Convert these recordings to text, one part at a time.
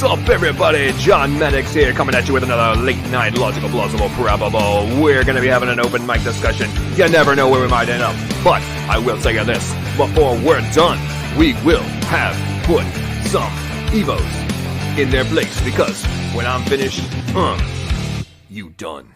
up, everybody? John Maddox here, coming at you with another late-night logical, plausible, probable. We're going to be having an open mic discussion. You never know where we might end up. But I will tell you this, before we're done, we will have put some Evos in their place, because when I'm finished, you done.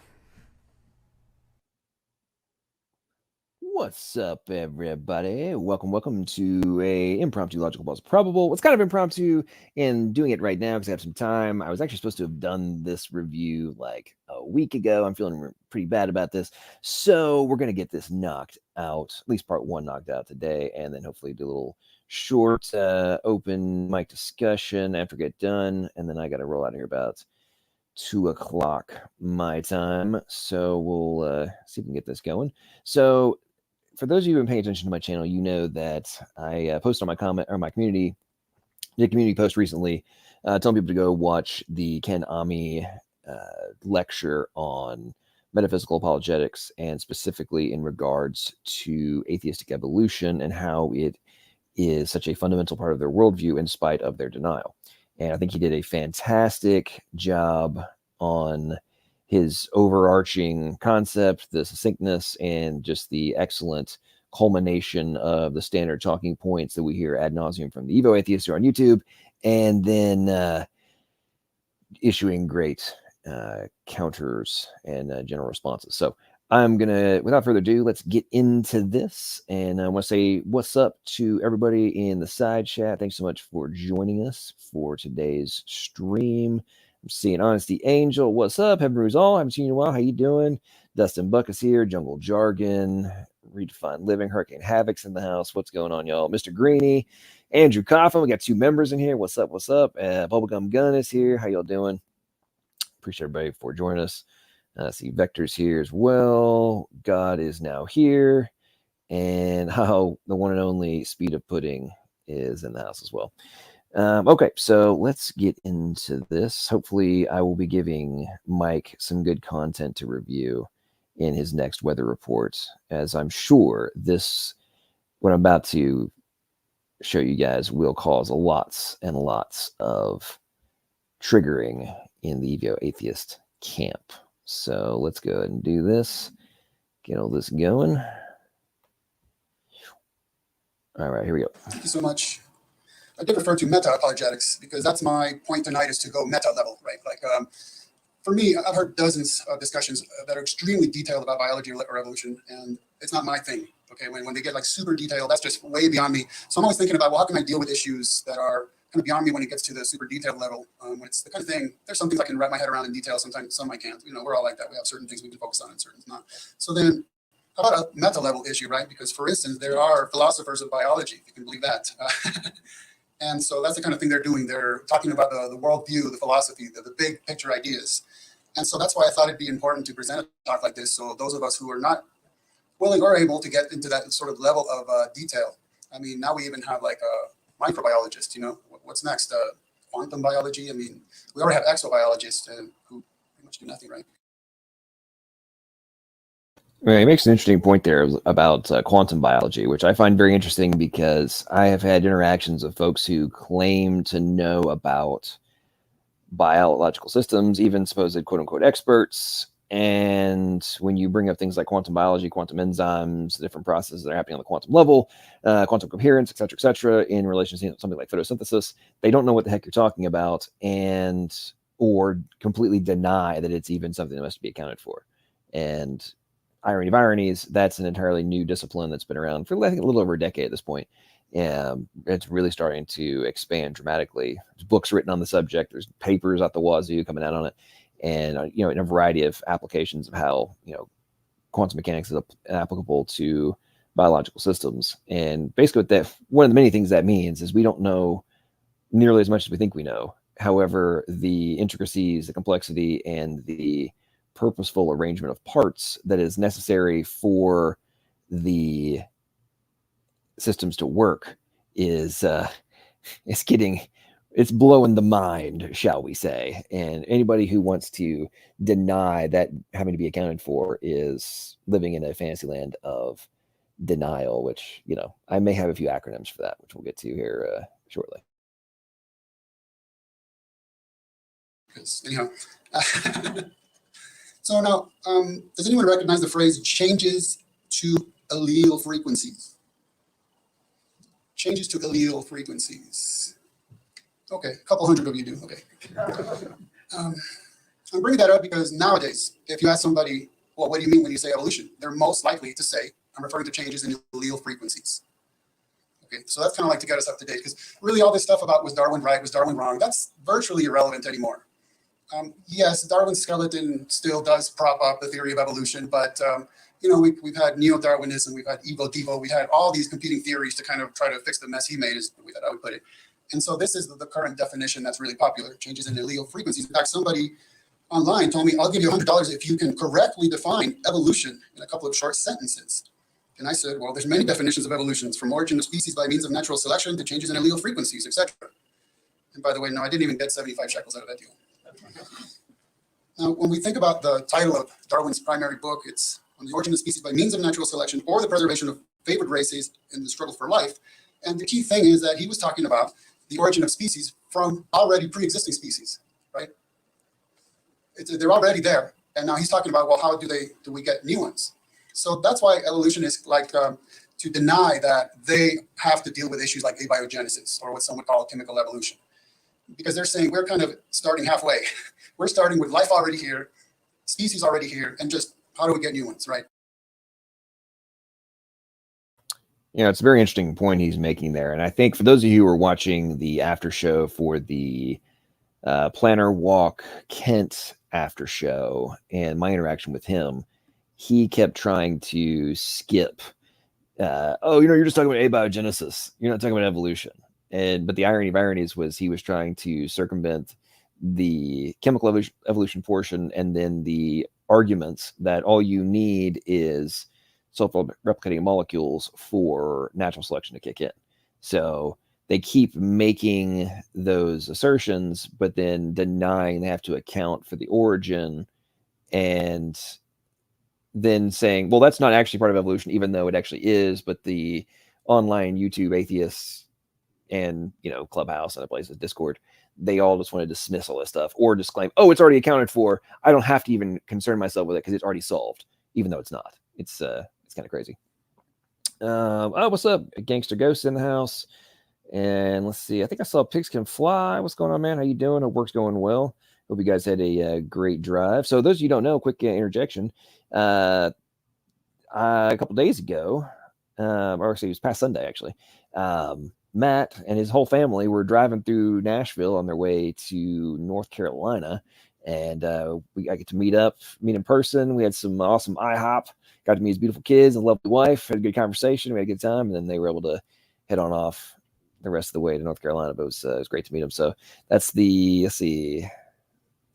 What's up, everybody? Welcome to a impromptu logical plausible probable. It's kind of impromptu and doing it right now because I have some time. I was actually supposed to have done this review like a week ago. I'm feeling pretty bad about this. So we're going to get this knocked out, at least part one knocked out today, and then hopefully do a little short open mic discussion after we get done. And then I got to roll out of here about 2 o'clock my time. So we'll see if we can get this going. So for those of you who've been paying attention to my channel, you know that I posted on my comment or my community, did a community post recently telling people to go watch the Ken Ammi lecture on metaphysical apologetics, and specifically in regards to atheistic evolution and how it is such a fundamental part of their worldview in spite of their denial. And I think he did a fantastic job on his overarching concept, the succinctness, and just the excellent culmination of the standard talking points that we hear ad nauseum from the Evo atheists who are on YouTube, and then issuing great counters and general responses. So I'm going to, without further ado, let's get into this. And I want to say what's up to everybody in the side chat. Thanks so much for joining us for today's stream. I'm seeing Honesty Angel. What's up? Heaven Rules All. Haven't seen you in a while. How you doing? Dustin Buck is here. Jungle Jargon. Redefined Living. Hurricane Havoc's in the house. What's going on, y'all? Mr. Greeny. Andrew Coffin. We got 2 members in here. What's up? What's up? Bubblegum Gun is here. How y'all doing? Appreciate everybody for joining us. See Vector's here as well. God is now here. And how the one and only Speed of Pudding is in the house as well. Okay, so let's get into this. Hopefully, I will be giving Mike some good content to review in his next weather report, as I'm sure what I'm about to show you guys will cause lots and lots of triggering in the Evo atheist camp. So let's go ahead and do this. Get all this going. All right, here we go. Thank you so much. I did refer to meta-apologetics because that's my point tonight, is to go meta level, right? Like, for me, I've heard dozens of discussions that are extremely detailed about biology or evolution, and it's not my thing, okay? When they get like super detailed, that's just way beyond me. So I'm always thinking about, well, how can I deal with issues that are kind of beyond me when it gets to the super detailed level? When it's the kind of thing, there's some things I can wrap my head around in detail, sometimes some I can't. You know, we're all like that. We have certain things we can focus on and certain not. So then, how about a meta level issue, right? Because for instance, there are philosophers of biology, if you can believe that. And so that's the kind of thing they're doing. They're talking about the worldview, the philosophy, the big picture ideas. And so that's why I thought it'd be important to present a talk like this. So those of us who are not willing or able to get into that sort of level of detail. I mean, now we even have like a microbiologist, you know, what's next? Quantum biology. I mean, we already have exobiologists who pretty much do nothing, right? Well, he makes an interesting point there about quantum biology, which I find very interesting because I have had interactions with folks who claim to know about biological systems, even supposed quote unquote experts. And when you bring up things like quantum biology, quantum enzymes, different processes that are happening on the quantum level, quantum coherence, et cetera, in relation to something like photosynthesis, they don't know what the heck you're talking about, or completely deny that it's even something that must be accounted for. And irony of ironies, that's an entirely new discipline that's been around for, I think, a little over a decade at this point. It's really starting to expand dramatically. There's books written on the subject. There's papers out the wazoo coming out on it, and in a variety of applications of how quantum mechanics is applicable to biological systems. And basically, one of the many things that means is we don't know nearly as much as we think we know. However, the intricacies, the complexity, and the purposeful arrangement of parts that is necessary for the systems to work is it's blowing the mind, shall we say. And anybody who wants to deny that having to be accounted for is living in a fantasy land of denial, which, I may have a few acronyms for that, which we'll get to here shortly. Because anyhow, so now, does anyone recognize the phrase changes to allele frequencies? Changes to allele frequencies. Okay, a couple hundred of you do. Okay. I'm bringing that up because nowadays, if you ask somebody, well, what do you mean when you say evolution? They're most likely to say, I'm referring to changes in allele frequencies. Okay, so that's kind of like to get us up to date, because really all this stuff about was Darwin right, was Darwin wrong, that's virtually irrelevant anymore. Yes, Darwin's skeleton still does prop up the theory of evolution, but we've had neo-Darwinism, we've had evo-devo, we had all these competing theories to kind of try to fix the mess he made, is the way that I would put it. And so this is the current definition that's really popular, changes in allele frequencies. In fact, somebody online told me, I'll give you $100 if you can correctly define evolution in a couple of short sentences. And I said, well, there's many definitions of evolutions, from origin of species by means of natural selection to changes in allele frequencies, etc. And by the way, no, I didn't even get 75 shekels out of that deal. Now, when we think about the title of Darwin's primary book, it's On the Origin of Species by Means of Natural Selection or the Preservation of Favored Races in the Struggle for Life. And the key thing is that he was talking about the origin of species from already pre-existing species, right? They're already there. And now he's talking about, well, how do we get new ones? So that's why evolutionists like to deny that they have to deal with issues like abiogenesis, or what some would call chemical evolution. Because they're saying we're kind of starting halfway. We're starting with life already here, species already here, and just how do we get new ones, right? It's a very interesting point he's making there. And I think for those of you who are watching the after show for the Planner Walk Kent after show and my interaction with him, he kept trying to skip, you're just talking about abiogenesis. You're not talking about evolution. But the irony of ironies was he was trying to circumvent the chemical evolution portion, and then the arguments that all you need is self-replicating molecules for natural selection to kick in. So they keep making those assertions, but then denying they have to account for the origin, and then saying, well, that's not actually part of evolution, even though it actually is. But the online YouTube atheists and Clubhouse and other places, Discord, they all just want to dismiss all this stuff, or just claim, oh, it's already accounted for, I don't have to even concern myself with it because it's already solved, even though it's not. It's kind of crazy. What's up? A Gangster Ghost in the house. And let's see, I think I saw Pigs Can Fly. What's going on, man? How you doing? Hope work's going well. Hope you guys had a great drive. So those of you who don't know, quick interjection. A couple days ago, or actually it was past Sunday actually, Matt and his whole family were driving through Nashville on their way to North Carolina, and I get to meet in person. We had some awesome IHOP, got to meet his beautiful kids and lovely wife, had a good conversation, we had a good time, and then they were able to head on off the rest of the way to North Carolina. But it was great to meet them. So that's the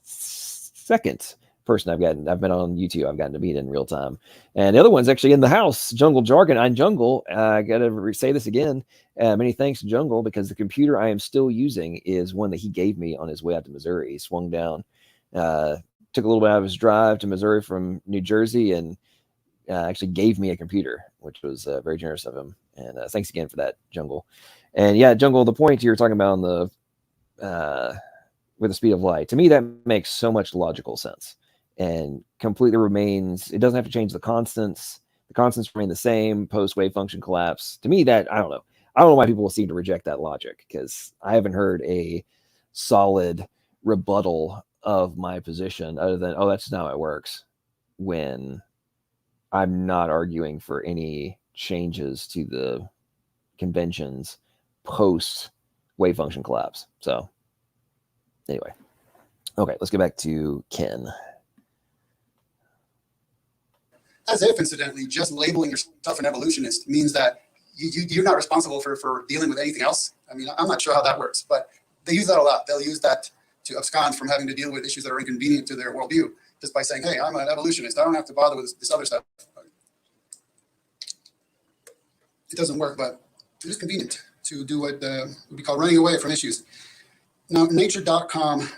second person I've met on YouTube. I've gotten to meet in real time, and the other one's actually in the house. Jungle Jargon. I'm Jungle. I gotta say this again. Many thanks, Jungle, because the computer I am still using is one that he gave me on his way out to Missouri. He swung down, took a little bit out of his drive to Missouri from New Jersey, and actually gave me a computer, which was very generous of him. And thanks again for that, Jungle. And yeah, Jungle, the point you're talking about on the with the speed of light, to me that makes so much logical sense, and completely remains. It doesn't have to change the constants. The constants remain the same post wave function collapse. To me, that I don't know why people seem to reject that logic, because I haven't heard a solid rebuttal of my position other than, oh, that's not how it works, when I'm not arguing for any changes to the conventions post wave function collapse. So anyway, okay, let's get back to Ken. As if, incidentally, just labeling yourself an evolutionist means that you're not responsible for dealing with anything else. I mean, I'm not sure how that works, but they use that a lot. They'll use that to abscond from having to deal with issues that are inconvenient to their worldview, just by saying, hey, I'm an evolutionist. I don't have to bother with this other stuff. It doesn't work, but it is convenient to do what we call running away from issues. Now, nature.com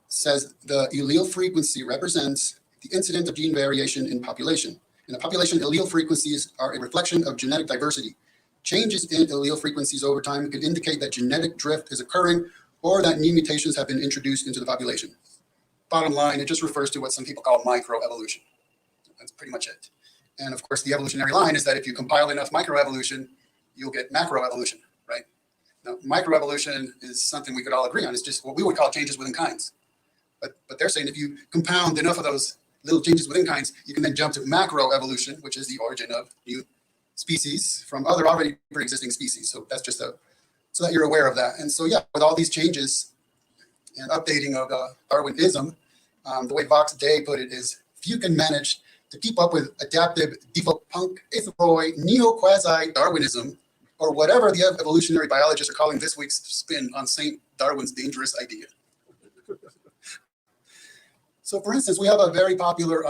says the allele frequency represents the incident of gene variation in population. In a population, allele frequencies are a reflection of genetic diversity. Changes in allele frequencies over time could indicate that genetic drift is occurring or that new mutations have been introduced into the population. Bottom line, it just refers to what some people call microevolution. That's pretty much it. And of course, the evolutionary line is that if you compile enough microevolution, you'll get macroevolution, right? Now, microevolution is something we could all agree on. It's just what we would call changes within kinds. But they're saying if you compound enough of those little changes within kinds, you can then jump to macroevolution, which is the origin of new species from other already pre-existing species. So that's just so that you're aware of that. And so, yeah, with all these changes and updating of Darwinism, the way Vox Day put it is, if you can manage to keep up with adaptive default punk aetheroi neo-quasi-Darwinism, or whatever the evolutionary biologists are calling this week's spin on St. Darwin's dangerous idea. So, for instance, we have a very popular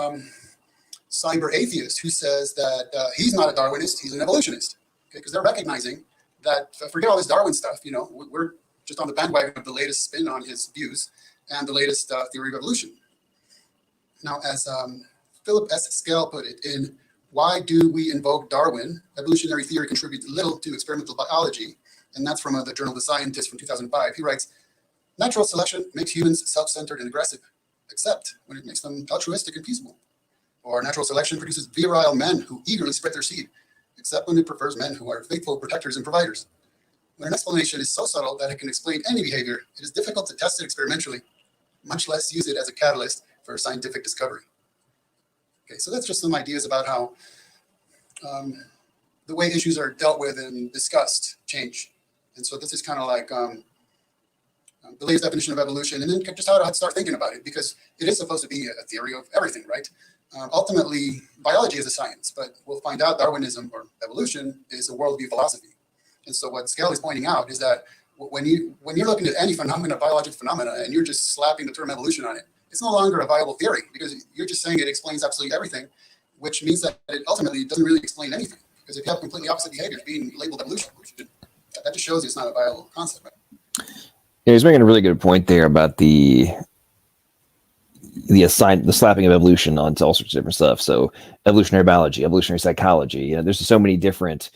cyber atheist who says that he's not a Darwinist, he's an evolutionist. Okay, because they're recognizing that, forget all this Darwin stuff, we're just on the bandwagon of the latest spin on his views and the latest theory of evolution. Now, as Philip S. Skell put it in Why Do We Invoke Darwin? Evolutionary Theory Contributes Little to Experimental Biology, and that's from the Journal of the Scientist from 2005. He writes, natural selection makes humans self-centered and aggressive, except when it makes them altruistic and peaceful. Or natural selection produces virile men who eagerly spread their seed, except when it prefers men who are faithful protectors and providers. When an explanation is so subtle that it can explain any behavior, it is difficult to test it experimentally, much less use it as a catalyst for scientific discovery. Okay, so that's just some ideas about how the way issues are dealt with and discussed change. And so this is kind of like the latest definition of evolution, and then just how to start thinking about it, because it is supposed to be a theory of everything, right? Ultimately, biology is a science, but we'll find out Darwinism or evolution is a worldview philosophy. And so what Skell is pointing out is that when you're looking at any phenomena, biological phenomena, and you're just slapping the term evolution on it, it's no longer a viable theory, because you're just saying it explains absolutely everything, which means that it ultimately doesn't really explain anything. Because if you have completely opposite behavior being labeled evolution, that just shows you it's not a viable concept. Right? Yeah, he's making a really good point there about the slapping of evolution onto all sorts of different stuff. So evolutionary biology, evolutionary psychology, there's so many different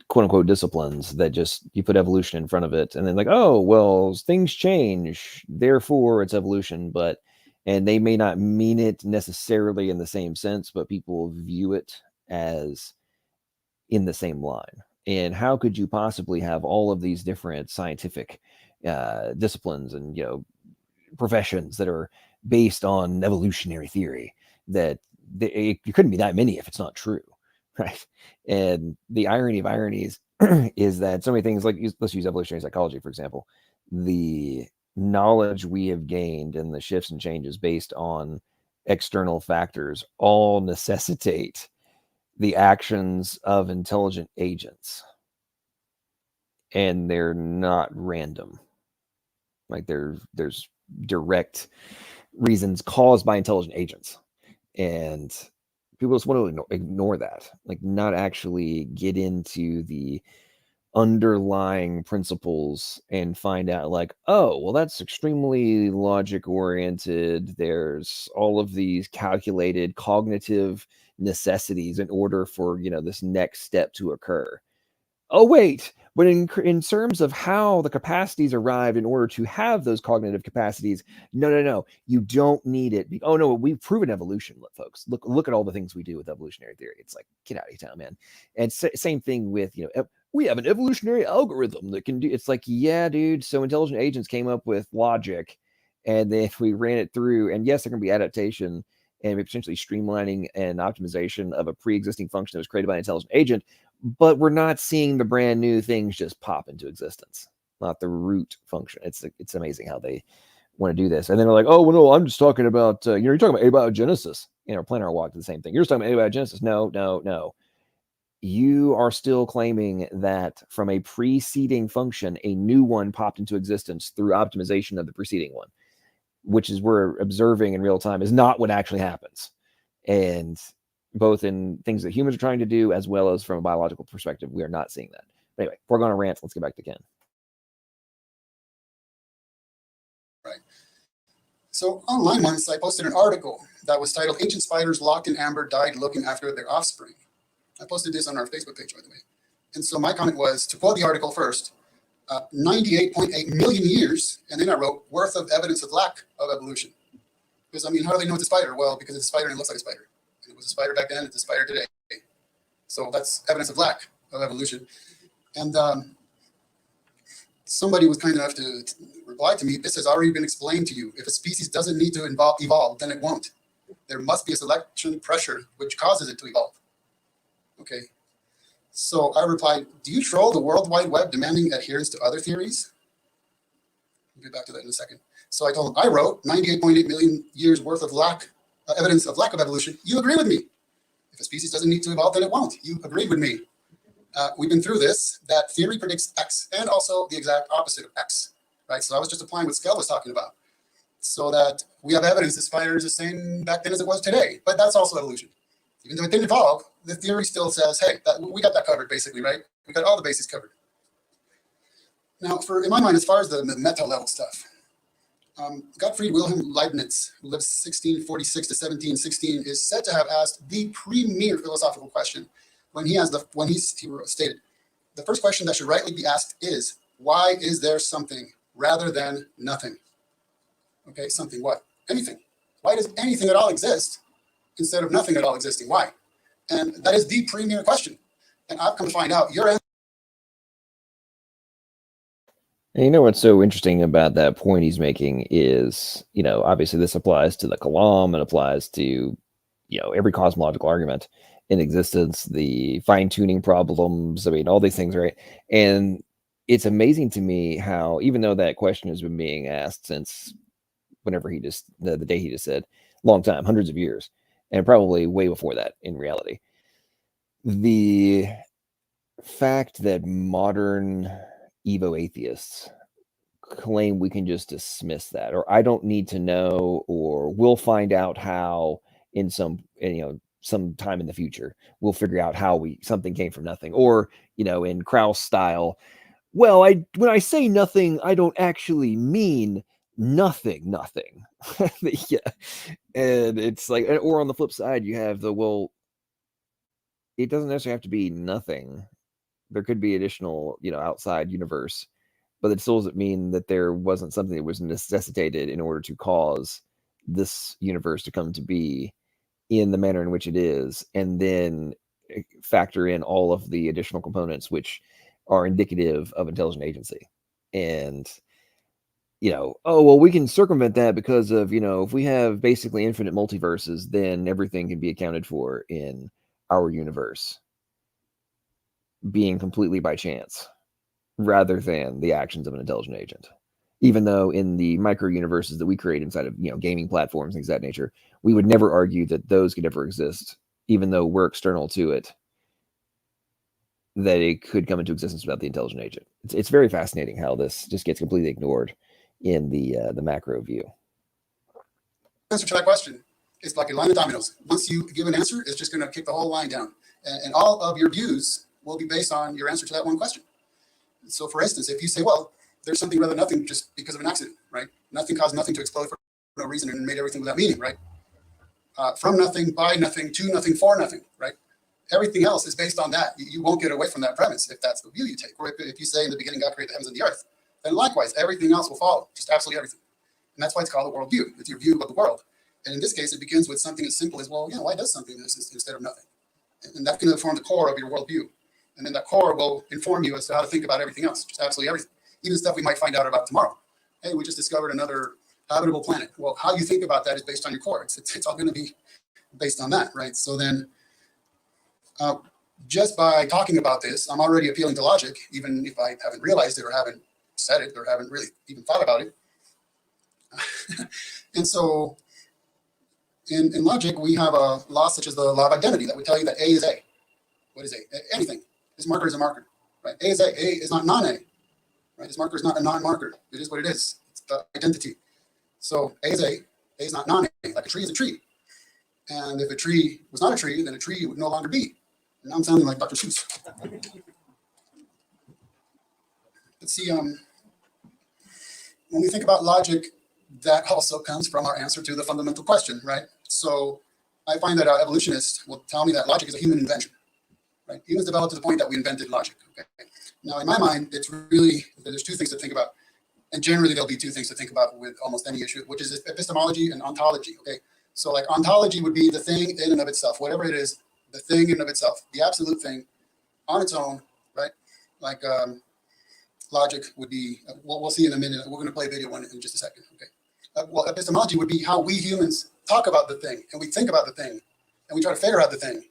quote unquote disciplines that just you put evolution in front of it, and then like, oh well, things change, therefore it's evolution. And they may not mean it necessarily in the same sense, but people view it as in the same line. And how could you possibly have all of these different scientific disciplines and professions that are based on evolutionary theory? That you couldn't be that many if it's not true, right? And the irony of ironies is that so many things, like let's use evolutionary psychology for example, the knowledge we have gained and the shifts and changes based on external factors all necessitate the actions of intelligent agents, and they're not random. Like there's direct reasons caused by intelligent agents, and people just want to ignore that, like not actually get into the underlying principles and find out like, oh well, that's extremely logic oriented, there's all of these calculated cognitive necessities in order for this next step to occur. Oh wait, but in terms of how the capacities arrived in order to have those cognitive capacities, no, you don't need it. Oh no, we've proven evolution, folks. Look at all the things we do with evolutionary theory. It's like, get out of town, man. And same thing with we have an evolutionary algorithm that can do. It's like, yeah, dude. So intelligent agents came up with logic, and then if we ran it through, and yes, there can be adaptation and potentially streamlining and optimization of a pre-existing function that was created by an intelligent agent. But we're not seeing the brand new things just pop into existence, not the root function. It's amazing how they want to do this. And then they're like, oh, well, no, I'm just talking about, you're talking about abiogenesis. Planar walk to the same thing. You're just talking about abiogenesis. No. You are still claiming that from a preceding function, a new one popped into existence through optimization of the preceding one, which is we're observing in real time is not what actually happens. And both in things that humans are trying to do, as well as from a biological perspective, we are not seeing that. But anyway, we're going to rant. Let's get back to Ken. Right. So online once I posted an article that was titled "Ancient Spiders Locked in Amber Died Looking After Their Offspring." I posted this on our Facebook page, by the way. And so my comment was, to quote the article first, 98.8 million years, and then I wrote worth of evidence of lack of evolution. Because, I mean, how do they know it's a spider? Well, because it's a spider and it looks like a spider. It was a spider back then, it's a spider today. So that's evidence of lack of evolution. And somebody was kind enough to reply to me, this has already been explained to you. If a species doesn't need to evolve, then it won't. There must be a selection pressure which causes it to evolve. Okay. So I replied, do you troll the World Wide Web demanding adherence to other theories? We'll get back to that in a second. So I told him, I wrote 98.8 million years worth of evidence of lack of evolution. You agree with me. If a species doesn't need to evolve, then it won't. You agreed with me. We've been through this. That theory predicts X and also the exact opposite of X, right? So I was just applying what Skell was talking about. So that we have evidence that spider is the same back then as it was today, but that's also evolution. Even though it didn't evolve, the theory still says, hey, we got that covered basically, right? We got all the bases covered. Now, in my mind, as far as the meta level stuff, Gottfried Wilhelm Leibniz, who lived 1646 to 1716, is said to have asked the premier philosophical question when he stated, the first question that should rightly be asked is, why is there something rather than nothing? Okay, something what? Anything. Why does anything at all exist instead of nothing at all existing? Why? And that is the premier question. And I've come to find out your answer. And you know what's so interesting about that point he's making is, obviously this applies to the Kalam, it applies to, every cosmological argument in existence, the fine-tuning problems, I mean, all these things, right? And it's amazing to me how, even though that question has been being asked since whenever the day he just said, long time, hundreds of years, and probably way before that in reality, the fact that modern Evo atheists claim we can just dismiss that, or I don't need to know, or we'll find out how in some time in the future, we'll figure out how something came from nothing, or, in Krauss style, well, when I say nothing, I don't actually mean nothing. Yeah. And it's like, or on the flip side, you have it doesn't necessarily have to be nothing. There could be additional, outside universe, but it still doesn't mean that there wasn't something that was necessitated in order to cause this universe to come to be in the manner in which it is, and then factor in all of the additional components which are indicative of intelligent agency. And, oh, well, we can circumvent that because of, if we have basically infinite multiverses, then everything can be accounted for in our universe being completely by chance rather than the actions of an intelligent agent. Even though in the micro universes that we create inside of, gaming platforms, things of that nature, we would never argue that those could ever exist, even though we're external to it, that it could come into existence without the intelligent agent. It's very fascinating how this just gets completely ignored in the macro view. Answer to that question is like a line of dominoes. Once you give an answer, it's just going to kick the whole line down. And all of your views will be based on your answer to that one question. So for instance, if you say, well, there's something rather nothing just because of an accident, right? Nothing caused nothing to explode for no reason and made everything without meaning, right? From nothing, by nothing, to nothing, for nothing, right? Everything else is based on that. You won't get away from that premise if that's the view you take. Or if you say in the beginning God created the heavens and the earth, then likewise, everything else will follow, just absolutely everything. And that's why it's called a worldview. It's your view of the world. And in this case, it begins with something as simple as, well, why does something this instead of nothing? And that can form the core of your worldview. And then that core will inform you as to how to think about everything else, just absolutely everything. Even stuff we might find out about tomorrow. Hey, we just discovered another habitable planet. Well, how you think about that is based on your core. It's all going to be based on that, right? So then just by talking about this, I'm already appealing to logic, even if I haven't realized it or haven't said it or haven't really even thought about it. And so in logic, we have a law such as the law of identity that would tell you that A is A. What is A? Anything. This marker is a marker, right? A is A. A is not non-A, right? This marker is not a non-marker. It is what it is. It's the identity. So A is A. A is not non-A. Like a tree is a tree. And if a tree was not a tree, then a tree would no longer be. And now I'm sounding like Dr. Seuss. Let's see. When we think about logic, that also comes from our answer to the fundamental question, right? So I find that evolutionists will tell me that logic is a human invention, right? Humans developed to the point that we invented logic. Okay. Now, in my mind, it's really, there's two things to think about. And generally, there'll be two things to think about with almost any issue, which is epistemology and ontology. Okay. So like ontology would be the thing in and of itself, whatever it is, the thing in and of itself, the absolute thing on its own, right? Like logic would be, we'll see in a minute. We're going to play a video one in just a second. Okay. Well, epistemology would be how we humans talk about the thing and we think about the thing and we try to figure out the thing.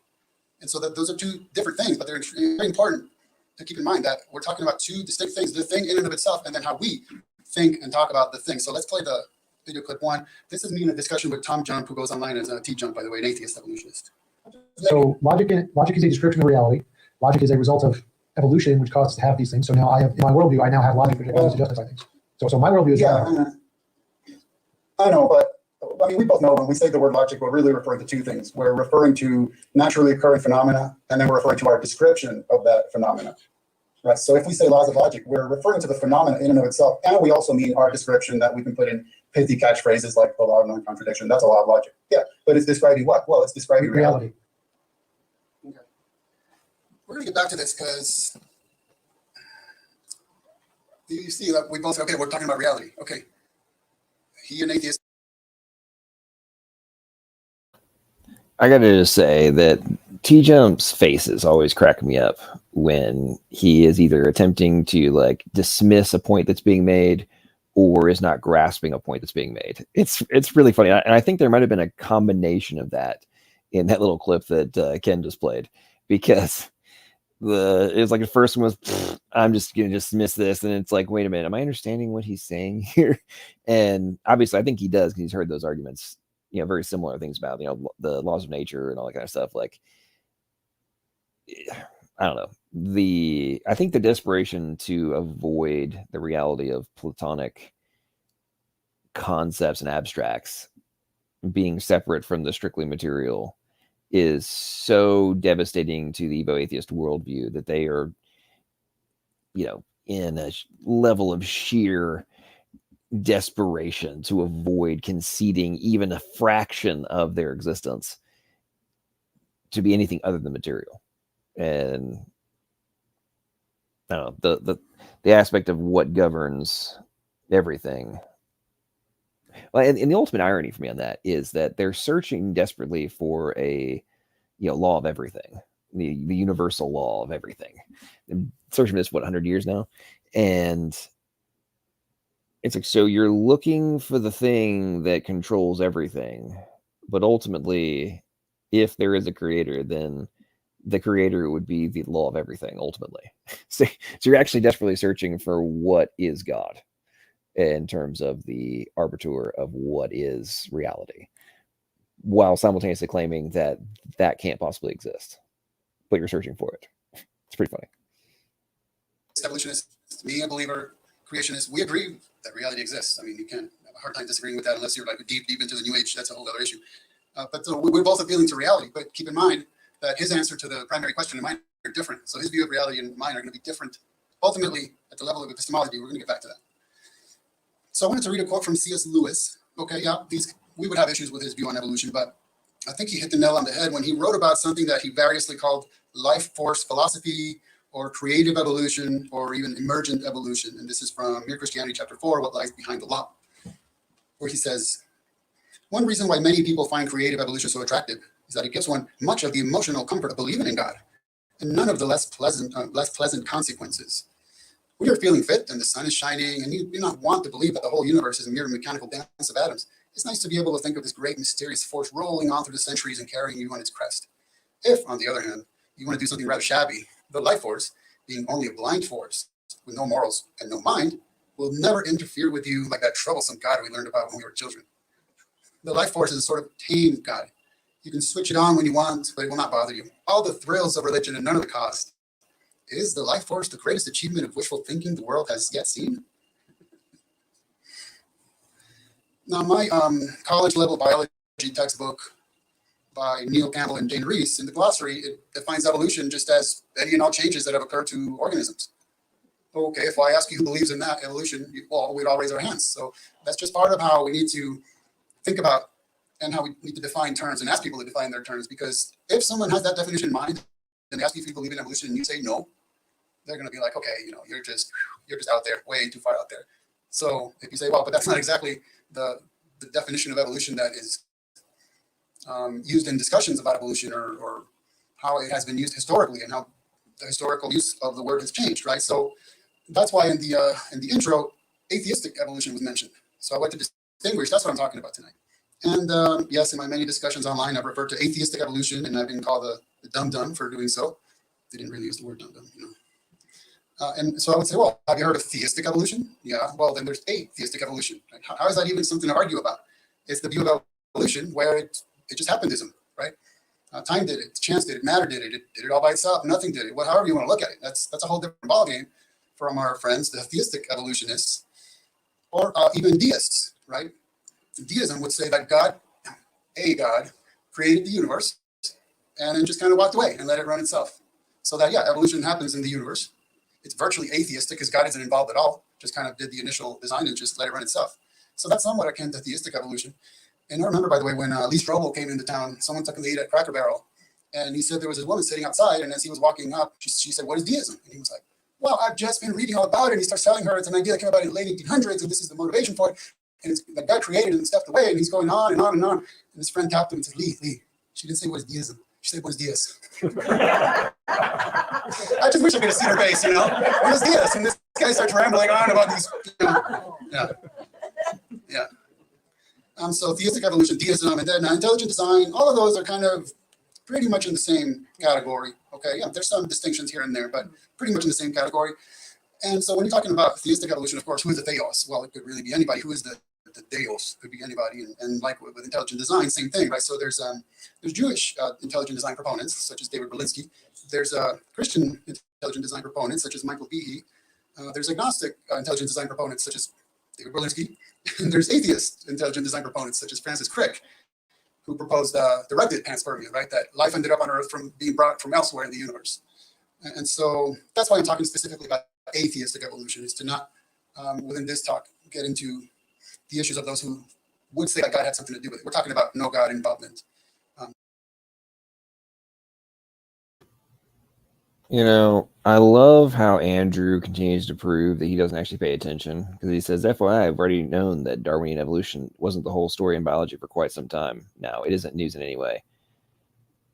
And so that those are two different things, but they're very important to keep in mind that we're talking about two distinct things, the thing in and of itself, and then how we think and talk about the thing. So let's play the video clip one. This is me in a discussion with Tom Jump, who goes online as T Jump, by the way, an atheist evolutionist. So logic is a description of reality. Logic is a result of evolution, which caused us to have these things. So now I have, in my worldview, I now have logic, which allows me to justify things. So my worldview is I know, but I mean, we both know when we say the word logic, we're really referring to two things. We're referring to naturally occurring phenomena, and then we're referring to our description of that phenomena. Right. So if we say laws of logic, we're referring to the phenomena in and of itself, and we also mean our description that we can put in pithy catchphrases like the law of non-contradiction. That's a law of logic. Yeah, but it's describing what? Well, it's describing reality. Okay. We're going to get back to this because you see that we both, okay, we're talking about reality. Okay. He an atheist. I gotta just say that T Jump's faces always crack me up when he is either attempting to like dismiss a point that's being made or is not grasping a point that's being made. It's really funny, and I think there might have been a combination of that in that little clip that Ken just played, because it was like the first one was I'm just gonna dismiss this, and it's like, wait a minute, am I understanding what he's saying here? And obviously, I think he does because he's heard those arguments. Very similar things about, the laws of nature and all that kind of stuff. Like, I don't know. I think the desperation to avoid the reality of Platonic concepts and abstracts being separate from the strictly material is so devastating to the Evo-atheist worldview that they are, in a level of sheer desperation to avoid conceding even a fraction of their existence to be anything other than material. And I don't know, the aspect of what governs everything. Well, and the ultimate irony for me on that is that they're searching desperately for a law of everything, the universal law of everything. And searching for this 100 years now, and it's like, so you're looking for the thing that controls everything, but ultimately, if there is a creator, then the creator would be the law of everything, ultimately. So you're actually desperately searching for what is God in terms of the arbiter of what is reality, while simultaneously claiming that that can't possibly exist, but you're searching for it. It's pretty funny. Evolutionist, me a believer, creationist, we agree that reality exists. I mean, you can't have a hard time disagreeing with that unless you're like deep into the new age. That's a whole other issue. But we're both appealing to reality, but keep in mind that his answer to the primary question and mine are different. So his view of reality and mine are going to be different. Ultimately, at the level of epistemology, we're going to get back to that. So I wanted to read a quote from C.S. Lewis. Okay, yeah, we would have issues with his view on evolution, but I think he hit the nail on the head when he wrote about something that he variously called life force philosophy, or creative evolution, or even emergent evolution. And this is from Mere Christianity, chapter 4, What Lies Behind the Law, where he says, one reason why many people find creative evolution so attractive is that it gives one much of the emotional comfort of believing in God, and none of the less pleasant consequences. When you're feeling fit and the sun is shining, and you do not want to believe that the whole universe is a mere mechanical dance of atoms, it's nice to be able to think of this great mysterious force rolling on through the centuries and carrying you on its crest. If, on the other hand, you want to do something rather shabby, the life force, being only a blind force with no morals and no mind, will never interfere with you like that troublesome God we learned about when we were children. The life force is a sort of tame God. You can switch it on when you want, but it will not bother you. All the thrills of religion and none of the cost. Is the life force the greatest achievement of wishful thinking the world has yet seen? Now, my college level biology textbook by Neil Campbell and Jane Reese, in the glossary, it defines evolution just as any and all changes that have occurred to organisms. Okay, if I ask you who believes in that evolution, we'd all raise our hands. So that's just part of how we need to think about and how we need to define terms and ask people to define their terms. Because if someone has that definition in mind and they ask you if you believe in evolution and you say no, they're going to be like, okay, you're just out there, way too far out there. So if you say, well, but that's not exactly the definition of evolution that is used in discussions about evolution, or how it has been used historically, and how the historical use of the word has changed, right? So that's why in the intro, atheistic evolution was mentioned. So I want to distinguish. That's what I'm talking about tonight. And yes, in my many discussions online, I've referred to atheistic evolution, and I've been called the dumb for doing so. They didn't really use the word dumb, and so I would say, well, have you heard of theistic evolution? Yeah. Well, then there's atheistic evolution. Like, how is that even something to argue about? It's the view of evolution where it just happenism, right? Time did it, chance did it, matter did it, it did it all by itself, nothing did it. Well, however you want to look at it, that's a whole different ballgame from our friends, the theistic evolutionists, or even deists, right? Deism would say that God, created the universe and then just kind of walked away and let it run itself. So that, yeah, evolution happens in the universe. It's virtually atheistic because God isn't involved at all, just kind of did the initial design and just let it run itself. So that's somewhat akin to theistic evolution. And I remember, by the way, when Lee Strobel came into town, someone took him to eat at Cracker Barrel. And he said there was a woman sitting outside, and as he was walking up, she said, "What is deism?" And he was like, "Well, I've just been reading all about it." And he starts telling her it's an idea that came about in the late 1800s, and this is the motivation for it. And it's that God created it and stepped away, and he's going on and on and on. And his friend tapped him and said, Lee, she didn't say what is deism. She said, "What is deist?" I just wish I could have seen her face, What is deist? And this guy starts rambling on about these, Yeah. So theistic evolution, deism, and then intelligent design, all of those are kind of pretty much in the same category. Okay, yeah, there's some distinctions here and there, but pretty much in the same category. And so when you're talking about theistic evolution, of course, who is the theos? Well, it could really be anybody. Who is the deos? Could be anybody. And like with intelligent design, same thing, right? So there's Jewish intelligent design proponents, such as David Berlinski. There's Christian intelligent design proponents, such as Michael Behe. There's agnostic intelligent design proponents, such as David Berlinski. And there's atheist intelligent design proponents, such as Francis Crick, who proposed directed panspermia, right? That life ended up on Earth from being brought from elsewhere in the universe. And so that's why I'm talking specifically about atheistic evolution, is to not, within this talk, get into the issues of those who would say that God had something to do with it. We're talking about no God involvement. I love how Andrew continues to prove that he doesn't actually pay attention, because he says, FYI, I've already known that Darwinian evolution wasn't the whole story in biology for quite some time. Now, it isn't news in any way.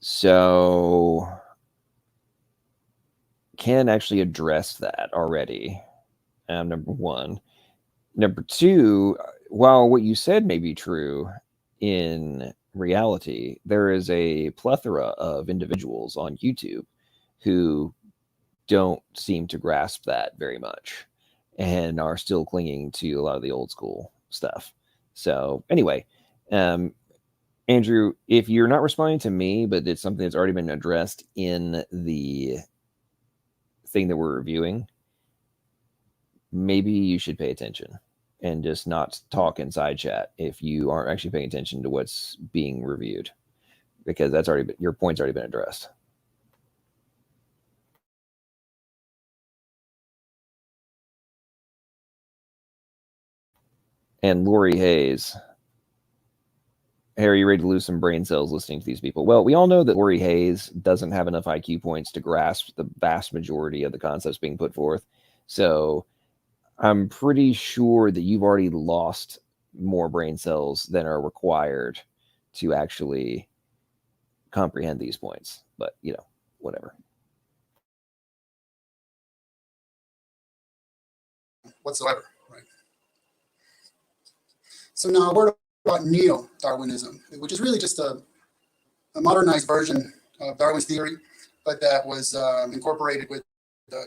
So Ken actually addressed that already, number one. Number two, while what you said may be true in reality, there is a plethora of individuals on YouTube who don't seem to grasp that very much and are still clinging to a lot of the old school stuff. So anyway, Andrew, if you're not responding to me, but it's something that's already been addressed in the thing that we're reviewing, maybe you should pay attention and just not talk inside chat if you aren't actually paying attention to what's being reviewed, because that's already been, your point's already been addressed. And Lori Hayes, hey, are you ready to lose some brain cells listening to these people? Well, we all know that Lori Hayes doesn't have enough IQ points to grasp the vast majority of the concepts being put forth. So I'm pretty sure that you've already lost more brain cells than are required to actually comprehend these points. But, whatever. Whatsoever, right? So now a word about neo-Darwinism, which is really just a modernized version of Darwin's theory, but that was incorporated with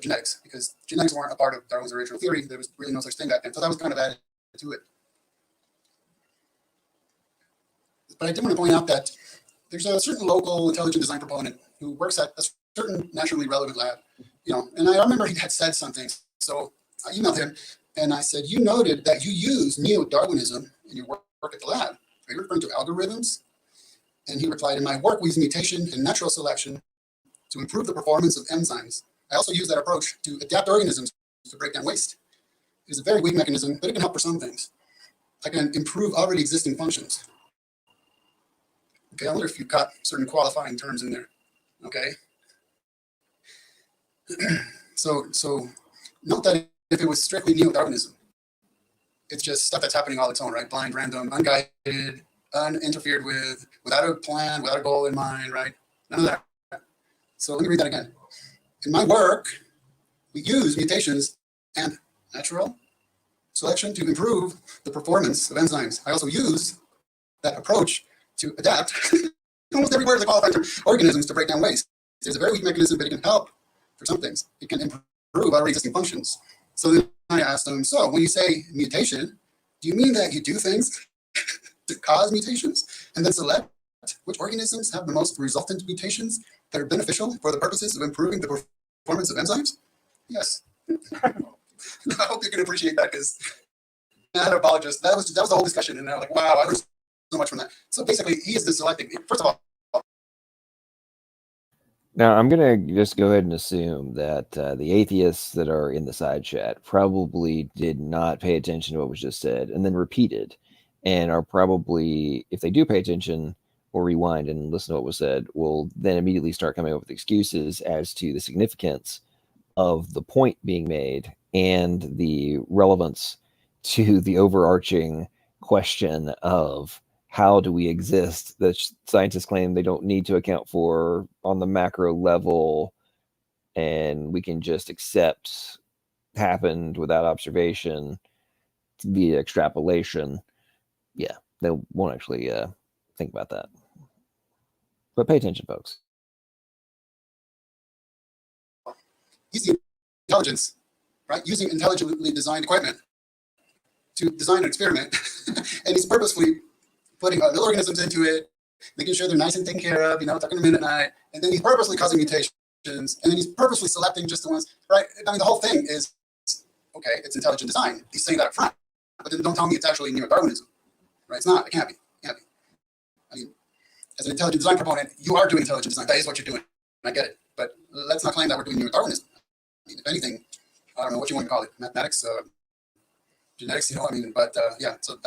genetics, because genetics weren't a part of Darwin's original theory. There was really no such thing back then. So that was kind of added to it. But I did want to point out that there's a certain local intelligent design proponent who works at a certain nationally relevant lab, and I remember he had said something. So I emailed him and I said, you noted that you use neo-Darwinism in your work at the lab. Are you referring to algorithms? And he replied, in my work, we use mutation and natural selection to improve the performance of enzymes. I also use that approach to adapt organisms to break down waste. It is a very weak mechanism, but it can help for some things. I can improve already existing functions. Okay, I wonder if you caught certain qualifying terms in there. Okay. So note that if it was strictly neo-Darwinism, it's just stuff that's happening all its own, right? Blind, random, unguided, uninterfered with, without a plan, without a goal in mind, right? None of that. So let me read that again. In my work, we use mutations and natural selection to improve the performance of enzymes. I also use that approach to adapt almost every word of the qualifying term, organisms to break down waste. There's a very weak mechanism, but it can help for some things. It can improve already existing functions. So then I asked them, so when you say mutation, do you mean that you do things to cause mutations and then select which organisms have the most resultant mutations that are beneficial for the purposes of improving the performance of enzymes? Yes. I hope you can appreciate that, because anthropologists, that was the whole discussion, and they're like, wow, I learned so much from that. So basically, he is the selecting. First of all, Now, I'm going to just go ahead and assume that the atheists that are in the side chat probably did not pay attention to what was just said and then repeated, and are probably, if they do pay attention or rewind and listen to what was said, will then immediately start coming up with excuses as to the significance of the point being made and the relevance to the overarching question of how do we exist that scientists claim they don't need to account for on the macro level, and we can just accept happened without observation via extrapolation. Yeah, they won't actually think about that. But pay attention, folks. using intelligence, right? Using intelligently designed equipment to design an experiment. And he's purposefully putting little organisms into it, making sure they're nice and taken care of, tucking them in at night. And then he's purposely causing mutations. And then he's purposely selecting just the ones, right? I mean, the whole thing is, okay, it's intelligent design. He's saying that up front. But then don't tell me it's actually neo-Darwinism, right? It's not. It can't be. Can't be. I mean, as an intelligent design proponent, you are doing intelligent design. That is what you're doing. I get it. But let's not claim that we're doing neo-Darwinism. I mean, if anything, I don't know what you want to call it, mathematics, genetics, but yeah, so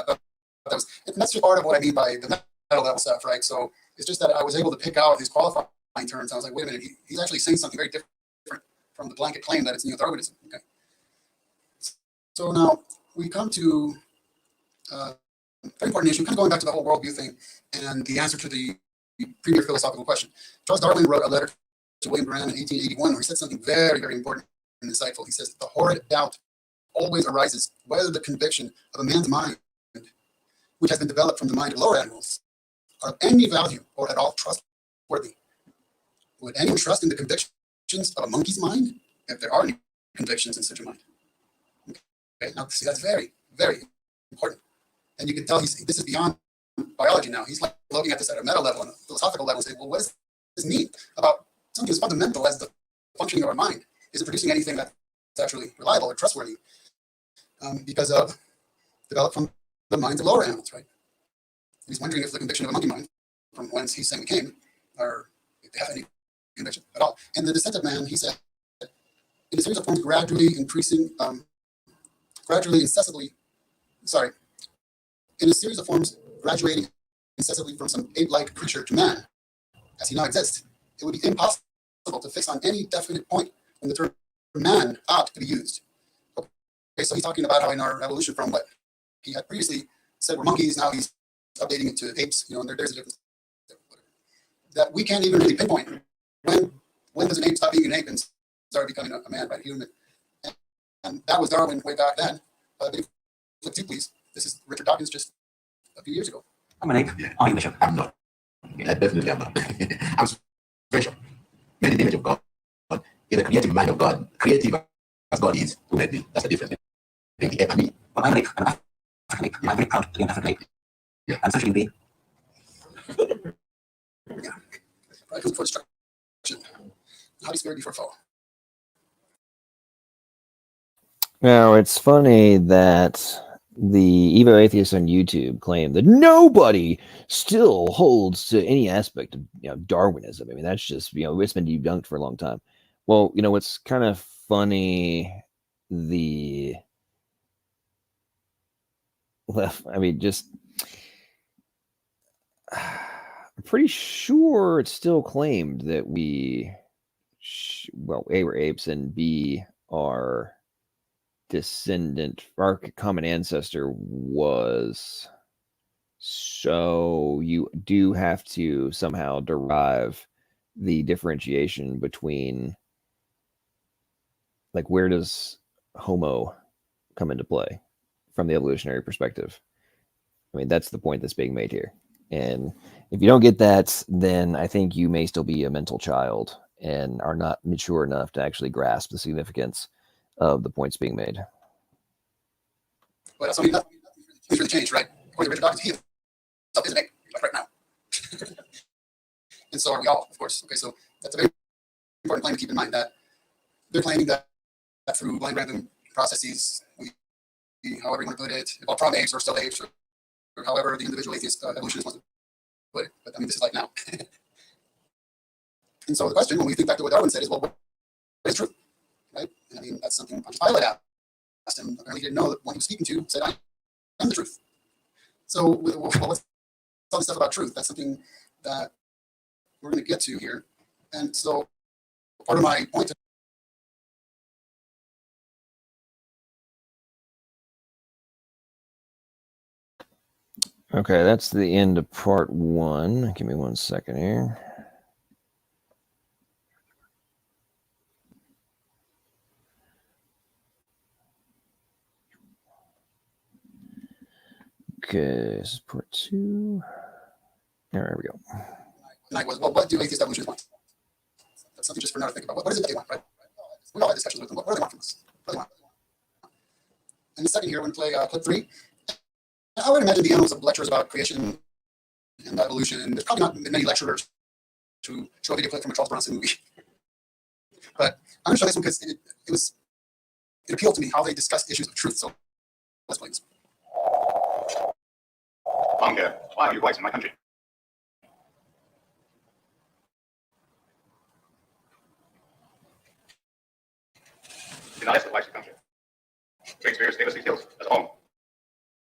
that's just part of what I mean by the meta level stuff, right? So it's just that I was able to pick out his qualifying terms. I was like, wait a minute, he's actually saying something very different from the blanket claim that it's neo-Darwinism. Okay. So now we come to a very important issue, kind of going back to the whole worldview thing and the answer to the premier philosophical question. Charles Darwin wrote a letter to William Graham in 1881 where he said something very, very important and insightful. He says, the horrid doubt always arises whether the conviction of a man's mind, which has been developed from the mind of lower animals, are of any value or at all trustworthy. Would anyone trust in the convictions of a monkey's mind if there are any convictions in such a mind? Okay, now see, that's very, very important. And you can tell this is beyond biology now. He's like looking at this at a meta level and a philosophical level and saying, well, what does this mean about something as fundamental as the functioning of our mind? Is it producing anything that's actually reliable or trustworthy? Because of developed from the minds of lower animals, right? He's wondering if the conviction of a monkey mind, from whence he's saying it came, or if they have any conviction at all. And the descent of man, he said, in a series of forms gradually increasing, in a series of forms graduating incessantly from some ape-like creature to man, as he now exists, it would be impossible to fix on any definite point when the term man ought to be used. Okay, so he's talking about how in our evolution from what he had previously said were monkeys, now he's updating it to apes, and there's a difference. That we can't even really pinpoint when does an ape stop being an ape and start becoming a man, right, human. And that was Darwin way back then. Flip two, please. This is Richard Dawkins just a few years ago. I'm an ape. Yeah. I'm Bishop. I'm not. Yeah, definitely I'm not. I'm special. Made in the image of God. In the creative mind of God. Creative as God is. Who made me? That's the difference. The Ammi. Well, I'm an ape. I'm an African ape. I'm very proud to be an African ape. Yeah. I'm socially being. Yeah. Right, before destruction. How do you spare before fall? Now, it's funny that the Evo atheists on YouTube claim that nobody still holds to any aspect of Darwinism. I mean, that's just, it's been debunked for a long time. Well, what's kind of funny, I'm pretty sure it's still claimed that we well, A, were apes, and B, our common ancestor was. So you do have to somehow derive the differentiation between, like, where does Homo come into play from the evolutionary perspective? I mean, that's the point that's being made here. And if you don't get that, then I think you may still be a mental child and are not mature enough to actually grasp the significance of the points being made. But nothing's really changed, right? According to Richard Dawkins, he himself is an ape, like right now. And so are we all, of course. Okay, so that's a very important claim to keep in mind, that they're claiming that through blind random processes, we, however you want to put it, evolved from apes or still apes, or however the individual atheist evolutionist wants to put it. But I mean, this is like now. And so the question, when we think back to what Darwin said, is, well, what is truth? Right? And I mean, that's something Pontius Pilate asked him. Apparently, he didn't know that one he was speaking to said, I am the truth. So, what's all this stuff about truth? That's something that we're going to get to here. And so, part of my point. Okay, that's the end of part 1. Give me 1 second here. Okay, this is part 2. There we go. Night was, well, what do atheist evolutionists want? That's something just for now to think about. What is it that they want, right? We all had discussions with them. What do they want from us? What do they want? And the second here, we're going to play clip 3. I would imagine the annals of lectures about creation and evolution, and there's probably not many lecturers to show a video clip from a Charles Bronson movie. But I'm going to show this one because it appealed to me how they discuss issues of truth. So let's play this. Long hair. Why are you whites in my country? Do not ask the whites to come here. Shakespeare gave us these hills as a home.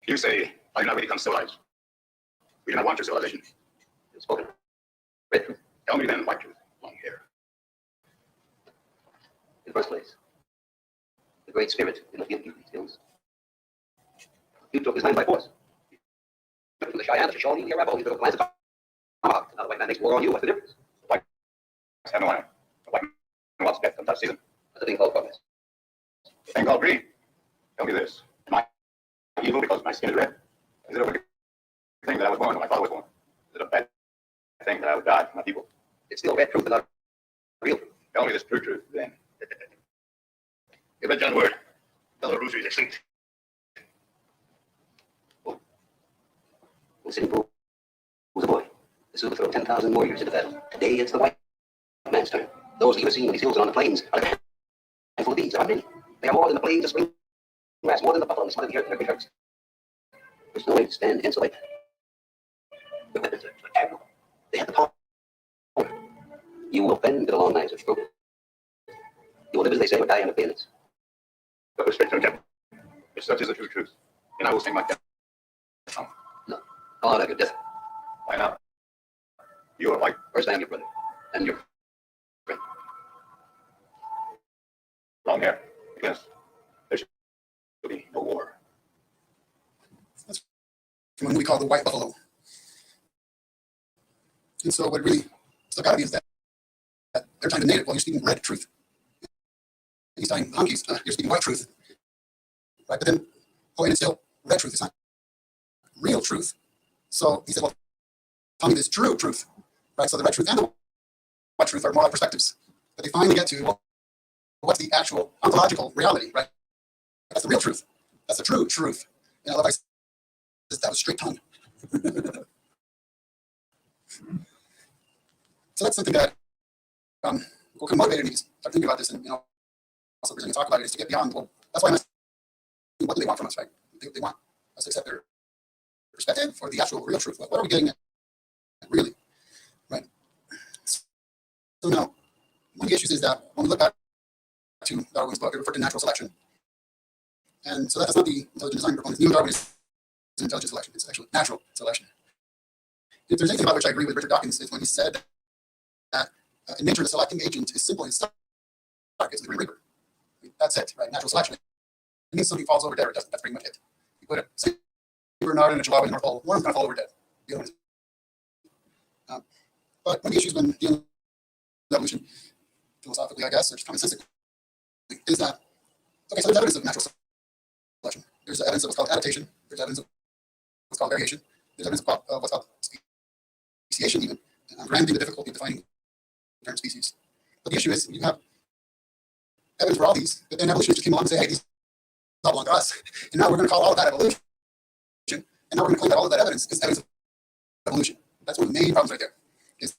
You say, are you not really become civilized? We do not want your civilization. It's spoken. Red truth. Tell me then white truth. Long hair. In the first place, the Great Spirit did not give you these hills. You took his land by force. From the Cheyenne to the Shawnee, the Arapaho, you took lands of Tomahawk. Now the white man makes war on you. What's the difference? White have no honor. The white man wants death sometimes season. That's a thing called progress. The thing called greed. Tell me this. Am I evil because my skin is red? Is it a wicked thing that I was born when my father was born? Is it a bad thing that I would die for my people? It's still red truth, but not real truth. Tell me this true truth, then. Give a John word. Belarus is extinct. When Sitting Bull was a boy, the Sioux would throw 10,000 warriors into battle. Today it's the white man's turn. Those you have seen on these hills and on the plains are a handful of these. There are many. They are more than the plains of spring grass, more than the buffalo on the smut of the earth in their great herds. There's no way to stand against the white man. The weapons are terrible. They have the power. You will bend to the long knives of struggle. You will live as they say or die under bayonets. But respect to him. If such is the true truth, then I will sing my death song. No. Call out of your death. Why not? You are white. First I am your brother. And your friend. Long hair. Yes. There should be no war. That's from a movie called The White Buffalo. And so what really stuck out of me is that they're telling the native, well, you're speaking red truth. And he's telling honkies, you're speaking white truth. Right? But then, and it's still red truth. It's not real truth. So he said, well, tell me this true truth. Right? So the red truth and the white truth are more like perspectives. But they finally get to, well, what's the actual ontological reality, right? That's the real truth. That's the true truth. And I love that was straight tongue. So that's something that what kind of motivated me to start thinking about this, and also presenting talk about it, is to get beyond. Well, that's why I'm asking, what do they want from us, right? They want us to accept their perspective or the actual real truth. What are we getting at, really, right? So now, one of the issues is that when we look back to Darwin's book, it referred to natural selection, and so that's not the intelligent design proponents. Neo-Darwin is intelligent selection; it's actually natural selection. If there's anything about which I agree with Richard Dawkins, it's when he said that In nature, the selecting agent is simple and stark. It's the Green Reaper. That's it, right? Natural selection. It means something falls over dead or it doesn't. That's pretty much it. You put a St. Bernard in a Chihuahua in the North Pole, one of them going to fall over dead. The other one is. But one of the issues when dealing with evolution, philosophically, I guess, or just commonsensically, is that, okay, so there's evidence of natural selection. There's evidence of what's called adaptation. There's evidence of what's called variation. There's evidence of what's called speciation, even. And I'm granting the difficulty of defining the term species. But the issue is, you have evidence for all these, but then evolutionists just came along and say, hey, these all belong to us. And now we're going to call all of that evolution. And now we're going to claim that all of that evidence is evidence of evolution. That's one of the main problems right there. Is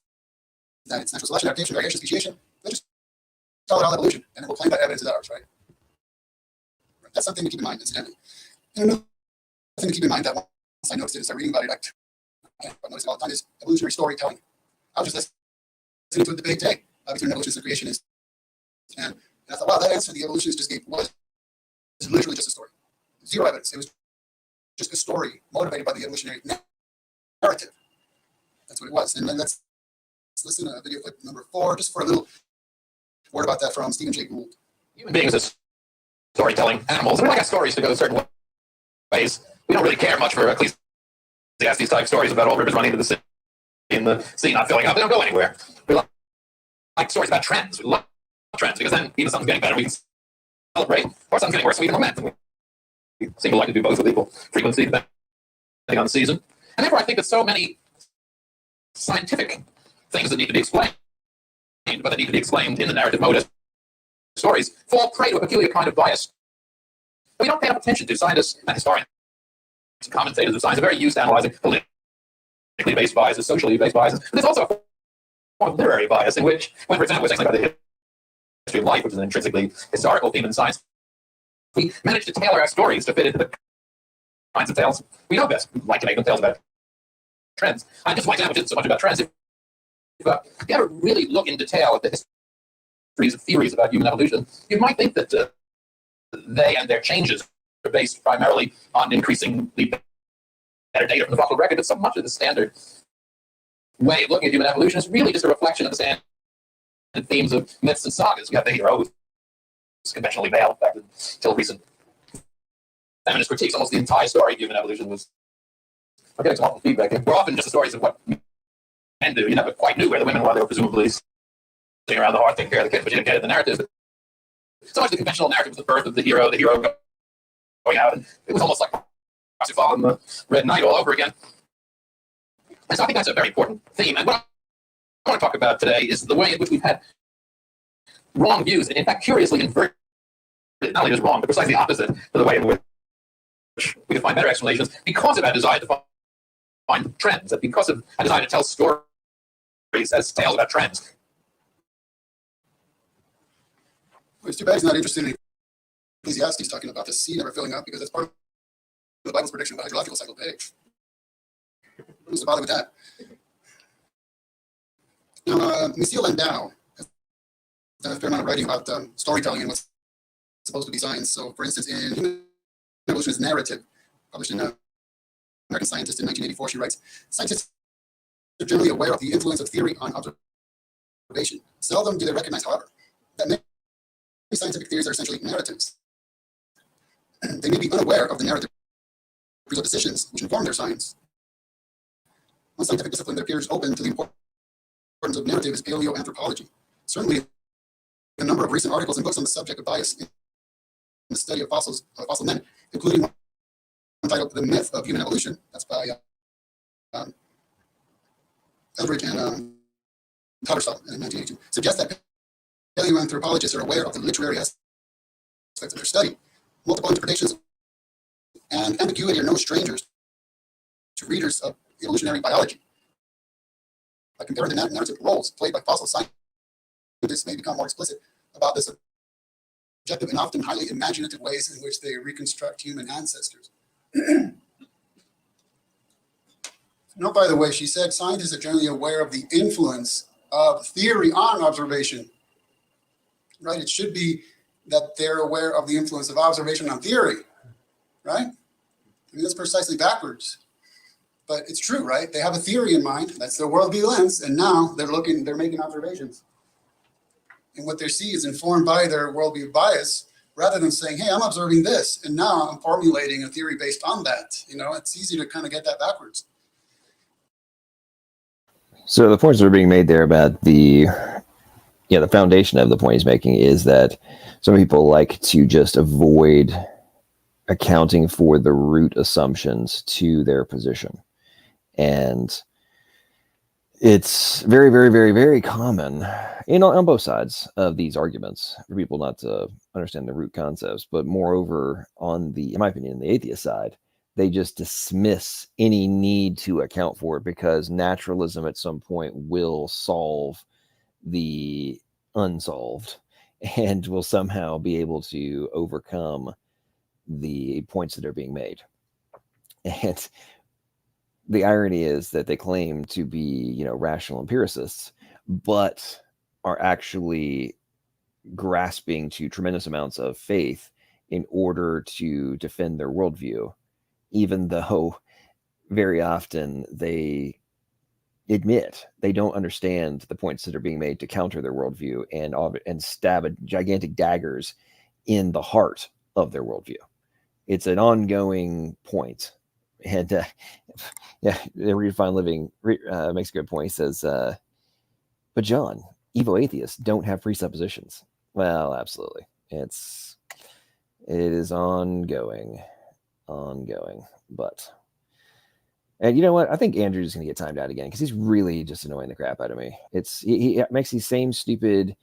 that it's natural selection, adaptation, variation, speciation. They just call it all evolution, and then we'll claim that evidence is ours, right? That's something to keep in mind, incidentally. And another thing to keep in mind that once I noticed it and started reading about it, I notice it all the time, is evolutionary storytelling. I was just listening to a debate today between an evolutionist and a creationist. And I thought, wow, that answer the evolutionist just gave was literally just a story. Zero evidence. It was just a story motivated by the evolutionary narrative. That's what it was. And then let's listen to video clip number 4, just for a little word about that from Stephen Jay Gould. Human beings as storytelling animals, and we like our stories to go certain ways. We don't really care much for Ecclesiastes type stories about all rivers running into the sea and the sea not filling up. They don't go anywhere. We like stories about trends. We love trends because then even something's getting better, we can celebrate, or something's getting worse, we can lament. We seem to like to do both with equal frequency depending on the season. And therefore, I think that so many scientific things that need to be explained, but that need to be explained in the narrative mode as stories, fall prey to a peculiar kind of bias. We don't pay enough attention to. Scientists and historians and commentators of science are very used to analyzing politically based biases, socially based biases. But there's also a form of literary bias in which, when, for example, we're saying something about the history of life, which is an intrinsically historical theme in science, we manage to tailor our stories to fit into the kinds of tales we know best. We like to make them tales about trends. Just one example, which isn't so much about trends. If you ever really look in detail at the histories of theories about human evolution, you might think that they and their changes are based primarily on increasingly better data from the fossil record, but so much of the standard way of looking at human evolution is really just a reflection of the standard themes of myths and sagas. We have the hero who's conventionally male. In fact, until recent feminist critiques, almost the entire story of human evolution was. I'm getting some awful feedback. We're often just the stories of what men do. You never quite knew where the women were. They were presumably sitting around the hearth taking care of the kids, but you didn't get it in the narrative. So much the conventional narrative was the birth of the hero going out, and it was almost like Parsifal and the Red Knight all over again. And so I think that's a very important theme. And what I want to talk about today is the way in which we've had wrong views, and in fact, curiously inverted, not only just wrong, but precisely opposite to the way in which we can find better explanations because of our desire to find trends, and because of our desire to tell stories as tales about trends. Well, it's too bad he's not interested in Ecclesiastes talking about the sea never filling up, because that's part of the Bible's prediction about hydrological cycle page. Who's to bother with that? Now, Monsieur Landau has done a fair amount of writing about storytelling and what's supposed to be science. So, for instance, in Human Evolutionist Narrative, published in American Scientist in 1984, she writes, scientists are generally aware of the influence of theory on observation. Seldom do they recognize, however, that many scientific theories are essentially narratives. They may be unaware of the narrative presuppositions which inform their science. One scientific discipline that appears open to the importance of narrative is paleoanthropology. Certainly, a number of recent articles and books on the subject of bias in the study of fossil men, including one entitled "The Myth of Human Evolution," that's by Eldridge and Tattersall in 1982, suggests that paleoanthropologists are aware of the literary aspects of their study. Multiple interpretations and ambiguity are no strangers to readers of evolutionary biology. By comparing the narrative roles played by fossil scientists may become more explicit about the subjective and often highly imaginative ways in which they reconstruct human ancestors. Note, by the way, she said scientists are generally aware of the influence of theory on observation. Right? It should be that they're aware of the influence of observation on theory, right? I mean, that's precisely backwards. But it's true, right? They have a theory in mind. That's their worldview lens. And now they're making observations. And what they see is informed by their worldview bias, rather than saying, hey, I'm observing this, and now I'm formulating a theory based on that. It's easy to kind of get that backwards. So the points that are being made there about the foundation of the point he's making is that some people like to just avoid accounting for the root assumptions to their position. And it's very, very, very, very common on both sides of these arguments for people not to understand the root concepts, but moreover in my opinion, the atheist side, they just dismiss any need to account for it because naturalism at some point will solve the unsolved and will somehow be able to overcome the points that are being made. And the irony is that they claim to be, rational empiricists, but are actually grasping to tremendous amounts of faith in order to defend their worldview, even though very often they admit they don't understand the points that are being made to counter their worldview and stab gigantic daggers in the heart of their worldview. It's an ongoing point. And Redefine Living makes a good point. He says, but John, evil atheists don't have presuppositions. Well, absolutely. It is ongoing. But, and you know what? I think Andrew's going to get timed out again because he's really just annoying the crap out of me. He makes these same stupid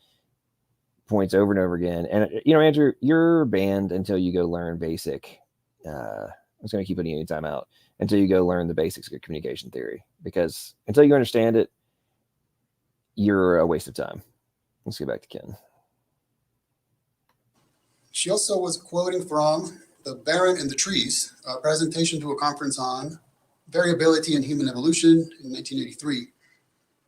points over and over again. And, Andrew, you're banned until you go learn basic. I was going to keep putting any time out until you go learn the basics of communication theory, because until you understand it, you're a waste of time. Let's get back to Ken. She also was quoting from The Baron and the Trees, a presentation to a conference on variability in human evolution in 1983,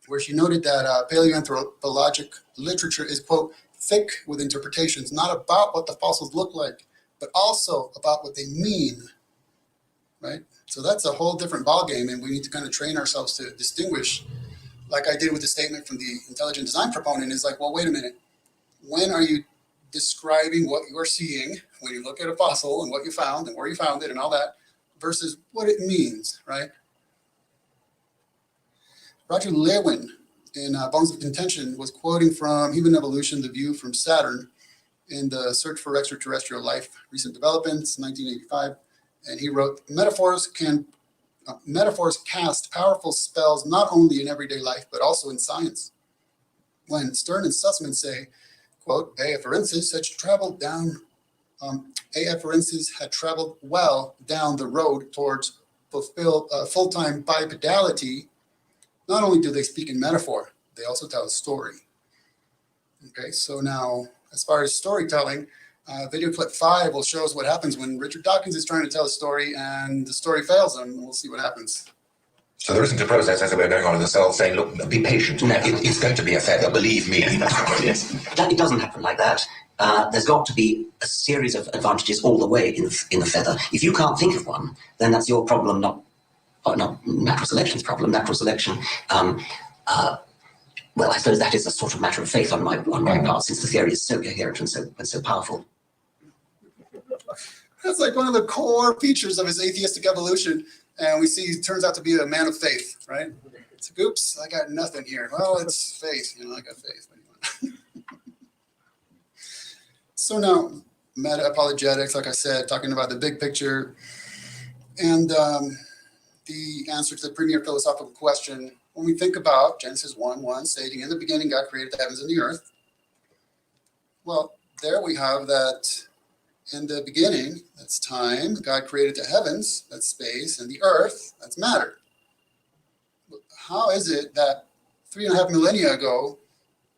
where she noted that paleoanthropologic literature is, quote, thick with interpretations, not about what the fossils look like, but also about what they mean, right? So that's a whole different ballgame, and we need to kind of train ourselves to distinguish, like I did with the statement from the intelligent design proponent, is like, well, wait a minute. When are you describing what you're seeing when you look at a fossil and what you found and where you found it and all that versus what it means, right? Roger Lewin in Bones of Contention was quoting from Human Evolution, The View from Saturn in the Search for Extraterrestrial Life, Recent Developments, 1985. And he wrote, metaphors cast powerful spells not only in everyday life, but also in science. When Stern and Sussman say, quote, A. Afarensis had traveled well down the road towards full-time bipedality, not only do they speak in metaphor, they also tell a story. Okay, so now, as far as storytelling, video clip 5 will show us what happens when Richard Dawkins is trying to tell a story and the story fails him, and we'll see what happens. So there isn't a process as we're going on in the cell saying, look, be patient. No. It's going to be a feather, believe me. Yes. It doesn't happen like that. There's got to be a series of advantages all the way in the feather. If you can't think of one, then that's your problem, not natural selection's problem. Natural selection, well, I suppose that is a sort of matter of faith on my part, since the theory is so coherent and so powerful. That's like one of the core features of his atheistic evolution. And we see he turns out to be a man of faith, right? It's like, oops, I got nothing here. Well, it's faith, I got faith. So now, meta-apologetics, like I said, talking about the big picture and the answer to the premier philosophical question. When we think about Genesis 1:1 stating, in the beginning, God created the heavens and the earth. Well, there we have that in the beginning, that's time. God created the heavens, that's space, and the earth, that's matter. How is it that 3.5 millennia ago,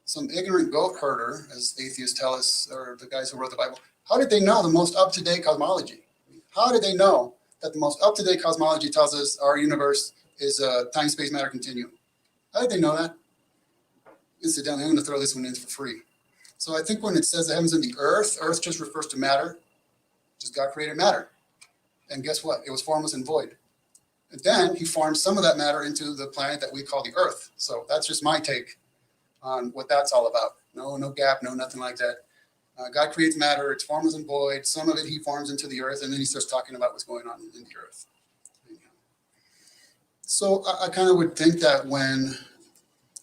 some ignorant goat herder, as atheists tell us, or the guys who wrote the Bible, how did they know the most up-to-date cosmology? How did they know that the most up-to-date cosmology tells us our universe is a time-space-matter continuum? How did they know that? Incidentally, I'm going to throw this one in for free. So I think when it says the heavens and the earth just refers to matter. Just God created matter. And guess what? It was formless and void. And then he formed some of that matter into the planet that we call the earth. So that's just my take on what that's all about. no gap, no nothing like that. God creates matter, it's formless and void. Some of it he forms into the earth, and then he starts talking about what's going on in the earth. So I kind of would think that when,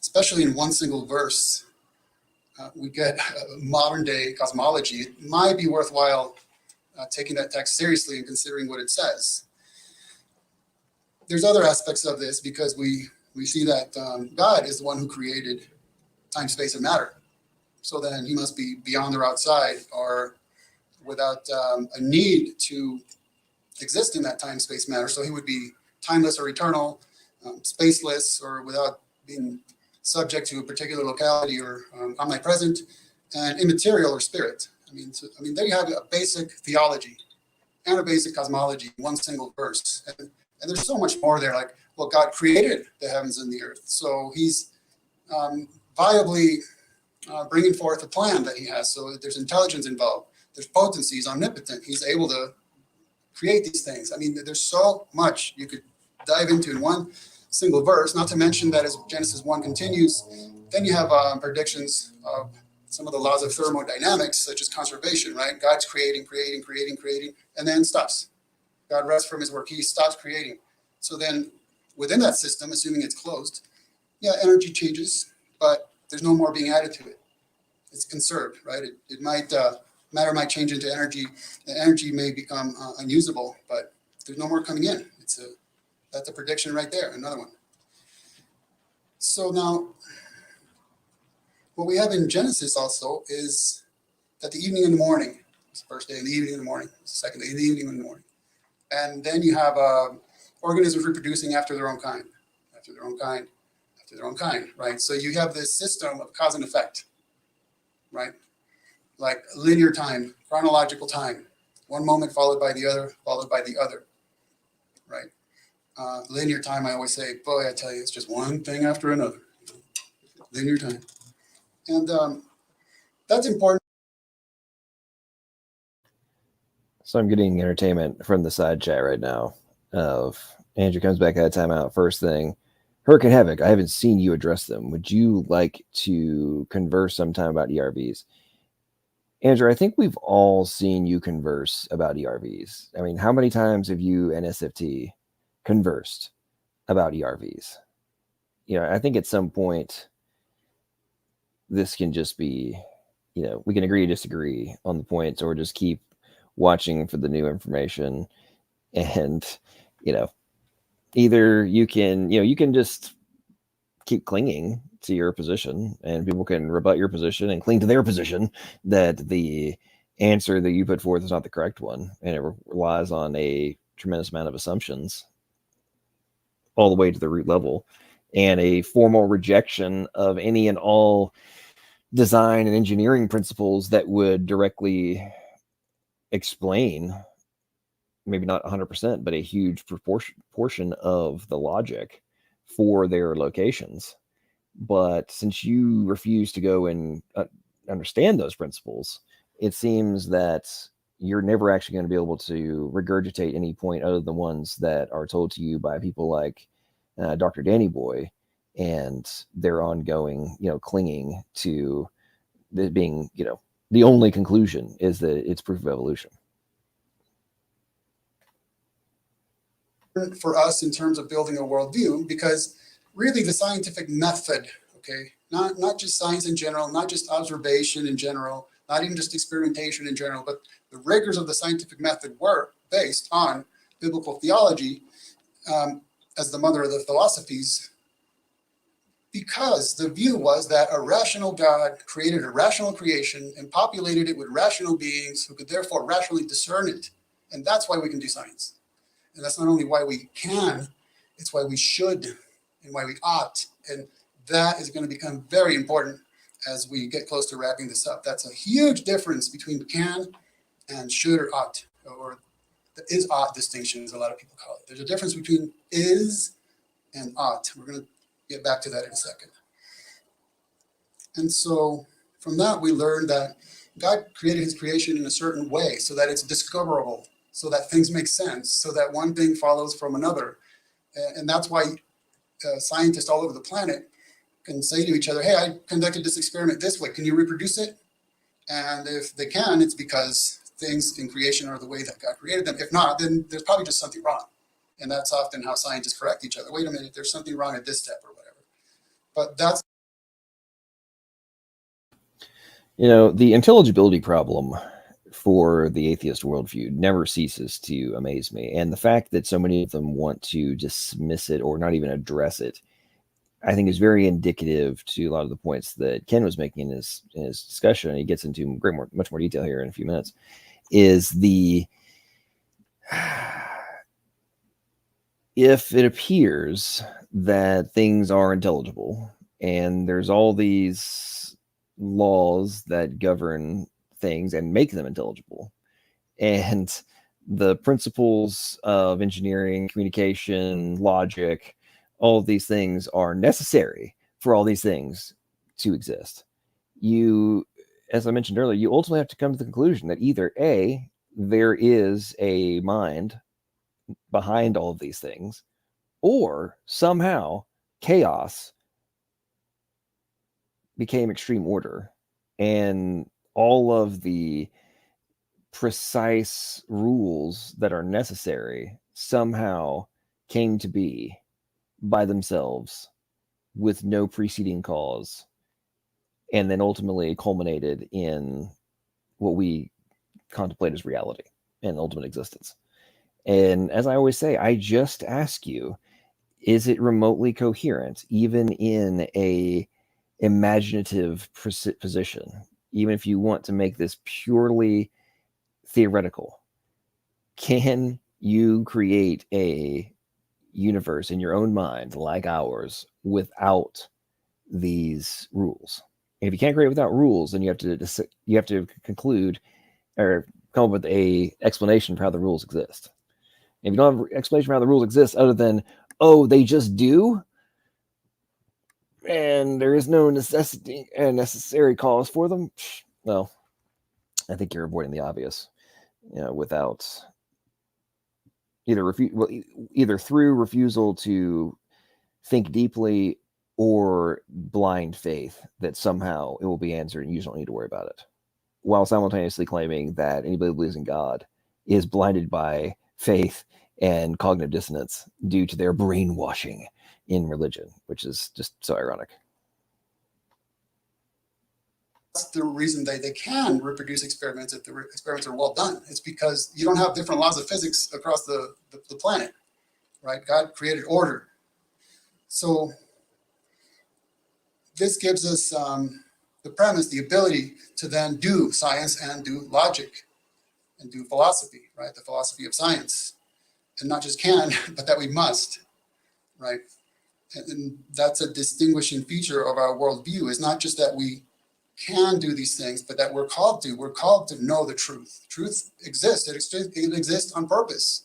especially in one single verse, we get modern day cosmology, it might be worthwhile taking that text seriously and considering what it says. There's other aspects of this because we see that God is the one who created time, space, and matter. So then he must be beyond or outside or without a need to exist in that time, space, matter. So he would be timeless or eternal, spaceless, or without being subject to a particular locality or omnipresent, and immaterial or spirit. I mean, there you have a basic theology and a basic cosmology in one single verse. And there's so much more there, like, well, God created the heavens and the earth. So he's viably bringing forth a plan that he has. So there's intelligence involved. There's potency. He's omnipotent. He's able to create these things. I mean, there's so much you could dive into in one single verse, not to mention that as Genesis 1 continues, then you have predictions of some of the laws of thermodynamics, such as conservation, right? God's creating, and then stops. God rests from his work. He stops creating. So then within that system, assuming it's closed, yeah, energy changes, but there's no more being added to it. It's conserved, right? It might, matter might change into energy. The energy may become unusable, but there's no more coming in. That's a prediction right there, another one. So now, what we have in Genesis also is that the evening and the morning, it's the first day in the evening and the morning, it's the second day in the evening and the morning. And then you have organisms reproducing after their own kind, right? So you have this system of cause and effect, right? Like linear time, chronological time, one moment followed by the other, right? Linear time, I always say, boy, I tell you, it's just one thing after another. Linear time. And that's important. So I'm getting entertainment from the side chat right now of Andrew comes back out of timeout. First thing, Hurricane Havoc, I haven't seen you address them. Would you like to converse sometime about ERVs? Andrew, I think we've all seen you converse about ERVs. I mean, how many times have you and SFT conversed about ERVs? You know, I think at some point this can just be, you know, we can agree to disagree on the points or just keep watching for the new information. And, you know, either you can just keep clinging to your position and people can rebut your position and cling to their position that the answer that you put forth is not the correct one. And it relies on a tremendous amount of assumptions all the way to the root level and a formal rejection of any and all design and engineering principles that would directly explain, maybe not 100%, but a huge portion of the logic for their locations. But since you refuse to go and understand those principles, it seems that you're never actually going to be able to regurgitate any point other than ones that are told to you by people like Dr. Danny Boy and their ongoing, clinging to it being, the only conclusion is that it's proof of evolution. For us in terms of building a worldview, because really the scientific method, okay, not just science in general, not just observation in general, not even just experimentation in general, but the rigors of the scientific method were based on biblical theology as the mother of the philosophies, because the view was that a rational God created a rational creation and populated it with rational beings who could therefore rationally discern it. And that's why we can do science. And that's not only why we can, it's why we should and why we ought. And that is going to become very important as we get close to wrapping this up. That's a huge difference between can and should or ought, or the is ought distinction, as a lot of people call it. There's a difference between is and ought. We're going to get back to that in a second. And so from that, we learned that God created his creation in a certain way so that it's discoverable, so that things make sense, so that one thing follows from another. And that's why scientists all over the planet can say to each other, hey, I conducted this experiment this way. Can you reproduce it? And if they can, it's because things in creation are the way that God created them. If not, then there's probably just something wrong. And that's often how scientists correct each other. Wait a minute, there's something wrong at this step or whatever. But that's, You know, the intelligibility problem for the atheist worldview never ceases to amaze me. And the fact that so many of them want to dismiss it or not even address it, I think is very indicative to a lot of the points that Ken was making in his discussion. And he gets into much more detail here in a few minutes, is the, if it appears that things are intelligible and there's all these laws that govern things and make them intelligible, and the principles of engineering, communication, logic, all of these things are necessary for all these things to exist, you, as I mentioned earlier, you ultimately have to come to the conclusion that either A, there is a mind behind all of these things, or somehow chaos became extreme order, and all of the precise rules that are necessary somehow came to be by themselves with no preceding cause, and then ultimately culminated in what we contemplate as reality and ultimate existence. And as I always say, I just ask you, is it remotely coherent, even in a imaginative position? Even if you want to make this purely theoretical, can you create a universe in your own mind like ours without these rules? And if you can't create it without rules, then you have to conclude or come up with a explanation for how the rules exist. And if you don't have an explanation for how the rules exist other than, oh, they just do, and there is no necessity and necessary cause for them, well, I think you're avoiding the obvious, without either through refusal to think deeply or blind faith that somehow it will be answered and you don't need to worry about it, while simultaneously claiming that anybody who believes in God is blinded by faith and cognitive dissonance due to their brainwashing in religion, which is just so ironic. that's the reason they can reproduce experiments if the experiments are well done. It's because you don't have different laws of physics across the planet, right? God created order. So this gives us the premise, the ability to then do science and do logic and do philosophy, right? The philosophy of science. And not just can, but that we must, right? And that's a distinguishing feature of our worldview, is not just that we can do these things, but that we're called to know the truth. Truth exists. It exists on purpose.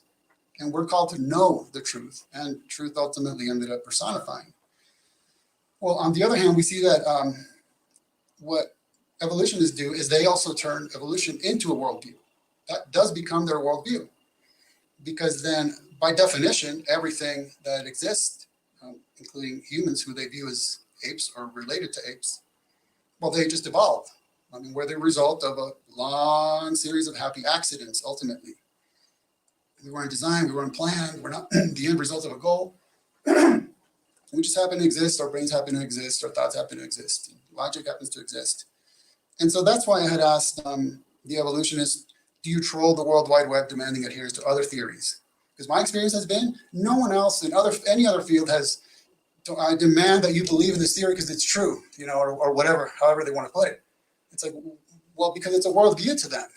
And we're called to know the truth. And truth ultimately ended up personifying. Well, on the other hand, we see that what evolutionists do is they also turn evolution into a worldview. That does become their worldview. Because then, by definition, everything that exists, including humans who they view as apes or related to apes, well, they just evolved. I mean, we're the result of a long series of happy accidents, ultimately. We weren't designed, we weren't planned, we're not the end result of a goal. We just happen to exist, our brains happen to exist, our thoughts happen to exist, logic happens to exist. And so that's why I had asked the evolutionists, do you troll the World Wide Web demanding adherence to other theories? Because my experience has been, no one else in any other field has, I demand that you believe in this theory because it's true, or whatever, however they want to put it. It's like, well, because it's a worldview to them.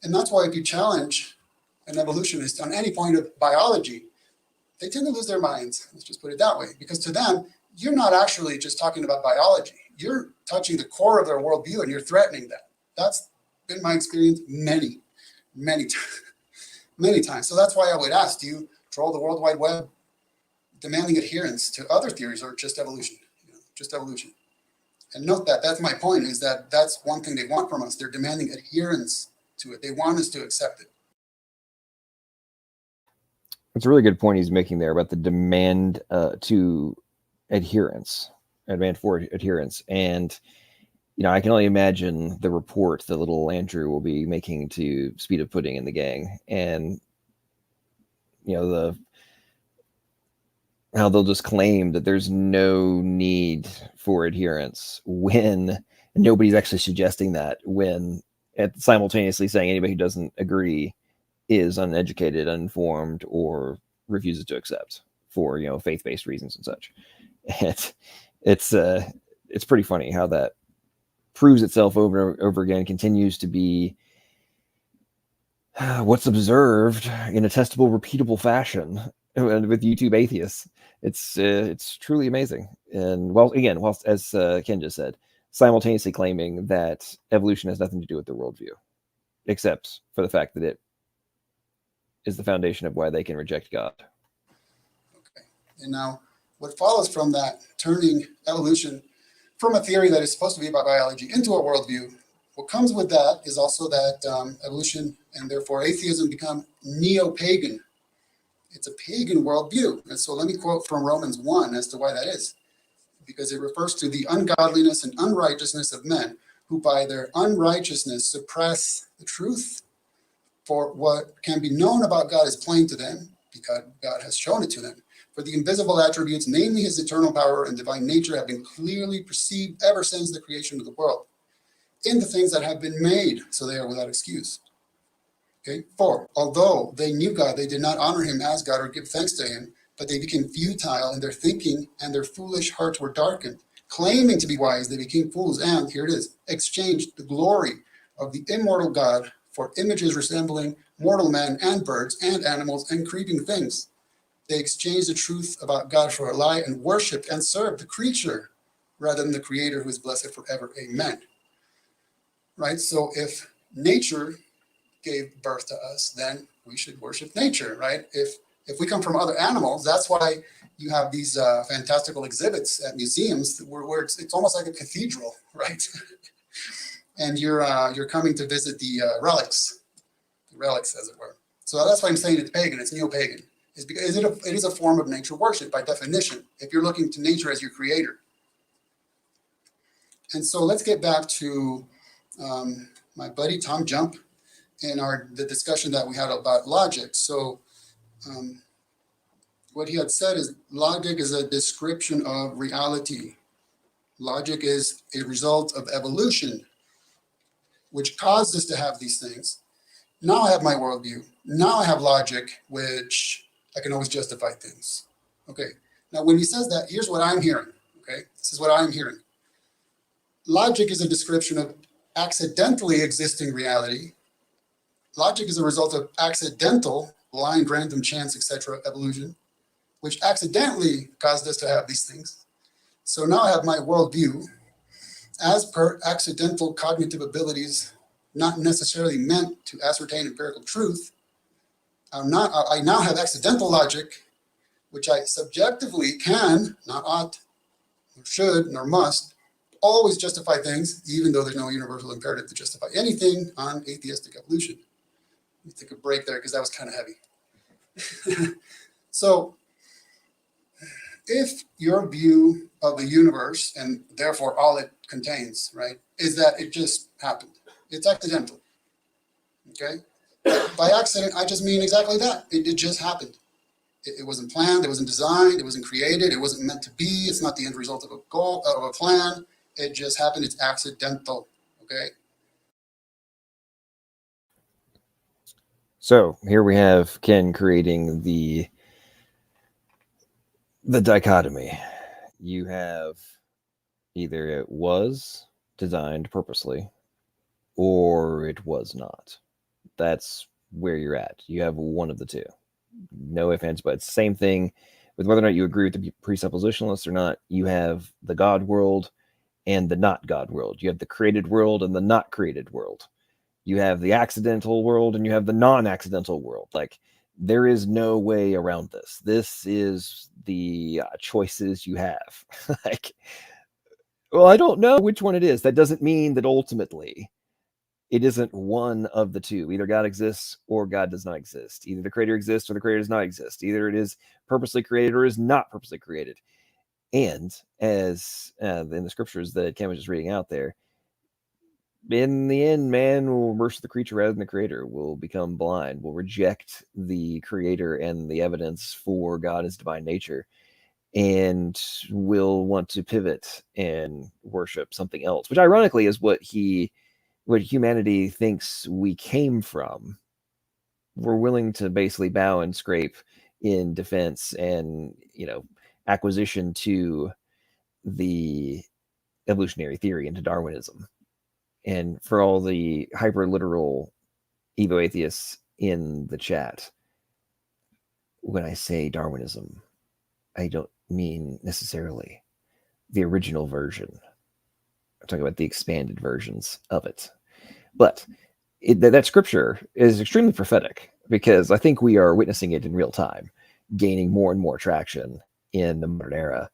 And that's why if you challenge an evolutionist on any point of biology, they tend to lose their minds. Let's just put it that way. Because to them, you're not actually just talking about biology. You're touching the core of their worldview and you're threatening that. That's been my experience many times. So that's why I would ask, do you troll the World Wide Web demanding adherence to other theories or just evolution? Just evolution. And note that that's my point, is that that's one thing they want from us. They're demanding adherence to it. They want us to accept it. It's a really good point he's making there about the demand to adherence. and demand for adherence. And I can only imagine the report that little Andrew will be making to Speed of Pudding and the gang, and how they'll just claim that there's no need for adherence when nobody's actually suggesting that, when simultaneously saying anybody who doesn't agree is uneducated, uninformed, or refuses to accept for faith-based reasons and such. And it's pretty funny how that proves itself over and over again, continues to be what's observed in a testable, repeatable fashion with YouTube atheists. It's truly amazing. And while as Ken just said, simultaneously claiming that evolution has nothing to do with their worldview, except for the fact that it is the foundation of why they can reject God. Okay. And now what follows from that, turning evolution from a theory that is supposed to be about biology into a worldview, what comes with that is also that evolution and therefore atheism become neo-pagan. It's a pagan worldview. And so let me quote from Romans 1 as to why that is. Because it refers to the ungodliness and unrighteousness of men who by their unrighteousness suppress the truth. For what can be known about God is plain to them, because God has shown it to them. For the invisible attributes, namely his eternal power and divine nature, have been clearly perceived ever since the creation of the world, in the things that have been made, so they are without excuse. Okay. For although they knew God, they did not honor him as God or give thanks to him, but they became futile in their thinking, and their foolish hearts were darkened. Claiming to be wise, they became fools, and here it is, exchanged the glory of the immortal God for images resembling mortal men and birds and animals and creeping things. They exchanged the truth about God for a lie and worshiped and served the creature rather than the creator, who is blessed forever. Amen. Right? So if nature gave birth to us, then we should worship nature, right? If we come from other animals, that's why you have these fantastical exhibits at museums where it's almost like a cathedral, right? And you're coming to visit the relics, as it were. So that's why I'm saying it's pagan. It's neo-pagan. Is because it is a form of nature worship by definition, if you're looking to nature as your creator. And so let's get back to my buddy Tom Jump and the discussion that we had about logic. So what he had said is logic is a description of reality. Logic is a result of evolution, which caused us to have these things. Now I have my worldview. Now I have logic, which I can always justify things. Okay. Now, when he says that, here's what I'm hearing. Okay. This is what I'm hearing. Logic is a description of accidentally existing reality. Logic is a result of accidental, blind, random, chance, etc., evolution, which accidentally caused us to have these things. So now I have my worldview as per accidental cognitive abilities, not necessarily meant to ascertain empirical truth. I now have accidental logic, which I subjectively can, not ought, nor should, nor must, always justify things, even though there's no universal imperative to justify anything on atheistic evolution. Let me take a break there because that was kind of heavy. So if your view of the universe, and therefore all it contains, right, is that it just happened. It's accidental. Okay? By accident, I just mean exactly that. It just happened. It wasn't planned, it wasn't designed, it wasn't created, it wasn't meant to be, it's not the end result of a goal, of a plan. It just happened, it's accidental. Okay? So here we have Ken creating the dichotomy. You have either it was designed purposely or it was not. That's where you're at. You have one of the two. No ifs, ands, buts. Same thing with whether or not you agree with the presuppositionalists or not. You have the God world and the not God world. You have the created world and the not created world. You have the accidental world and you have the non-accidental world. Like, there is no way around this. This is the choices you have. Like, well, I don't know which one it is. That doesn't mean that ultimately it isn't one of the two. Either God exists or God does not exist. Either the creator exists or the creator does not exist. Either it is purposely created or is not purposely created. And as in the scriptures that Ken was just reading out there, in the end, man will worship the creature rather than the creator, will become blind, will reject the creator and the evidence for God and his divine nature, and will want to pivot and worship something else, which ironically is what humanity thinks we came from. We're willing to basically bow and scrape in defense and, acquisition to the evolutionary theory and to Darwinism. And for all the hyper literal Evo atheists in the chat, when I say Darwinism, I don't mean necessarily the original version. I'm talking about the expanded versions of it. But that scripture is extremely prophetic, because I think we are witnessing it in real time, gaining more and more traction in the modern era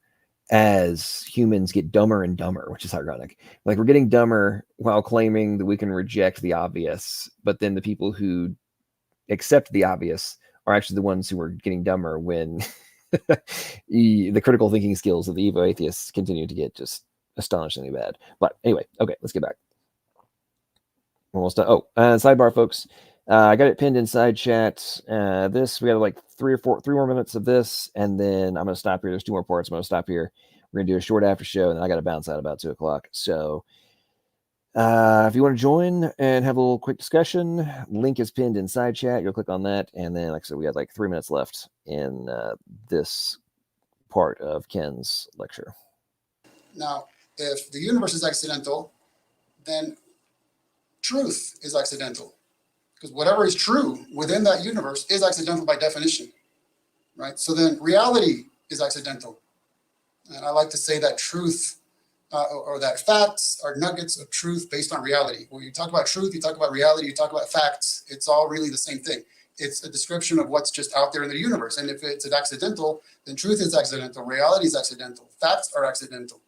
as humans get dumber and dumber, which is ironic. Like, we're getting dumber while claiming that we can reject the obvious, but then the people who accept the obvious are actually the ones who are getting dumber when the critical thinking skills of the Evo atheists continue to get just astonishingly bad. But anyway, okay, let's get back. Almost done. Sidebar, folks. I got it pinned inside chat. We got like 3 more minutes of this, and then I'm going to stop here. There's 2 more parts. I'm going to stop here. We're going to do a short after show, and then I got to bounce out about 2 o'clock. So if you want to join and have a little quick discussion, link is pinned inside chat. You'll click on that, and then, like I said, we got like 3 minutes left in this part of Ken's lecture. Now, if the universe is accidental, then truth is accidental, because whatever is true within that universe is accidental by definition, right? So then reality is accidental. And I like to say that truth or that facts are nuggets of truth based on reality. When you talk about truth, you talk about reality, you talk about facts, it's all really the same thing. It's a description of what's just out there in the universe. And if it's accidental, then truth is accidental, reality is accidental, facts are accidental.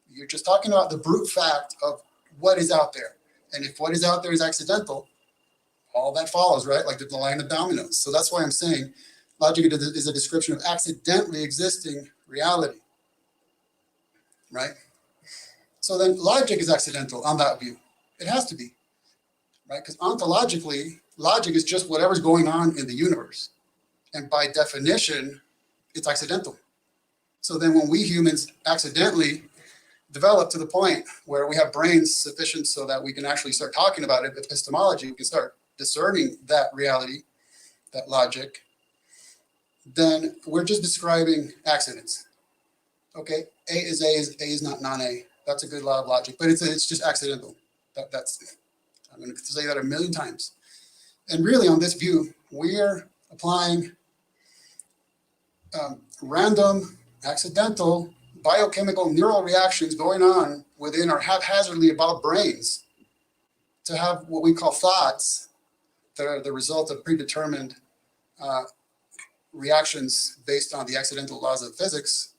You're just talking about the brute fact of what is out there. And if what is out there is accidental, all that follows, right? Like the line of dominoes. So that's why I'm saying logic is a description of accidentally existing reality, right? So then logic is accidental on that view. It has to be, right? Because ontologically, logic is just whatever's going on in the universe. And by definition, it's accidental. So then when we humans accidentally develop to the point where we have brains sufficient so that we can actually start talking about it, epistemology, we can start discerning that reality, that logic, then we're just describing accidents. Okay, A is not non-A. That's a good law of logic, but it's just accidental. That's I'm going to say that 1,000,000 times. And really, on this view, we're applying random, accidental, biochemical neural reactions going on within our haphazardly evolved brains to have what we call thoughts that are the result of predetermined reactions based on the accidental laws of physics,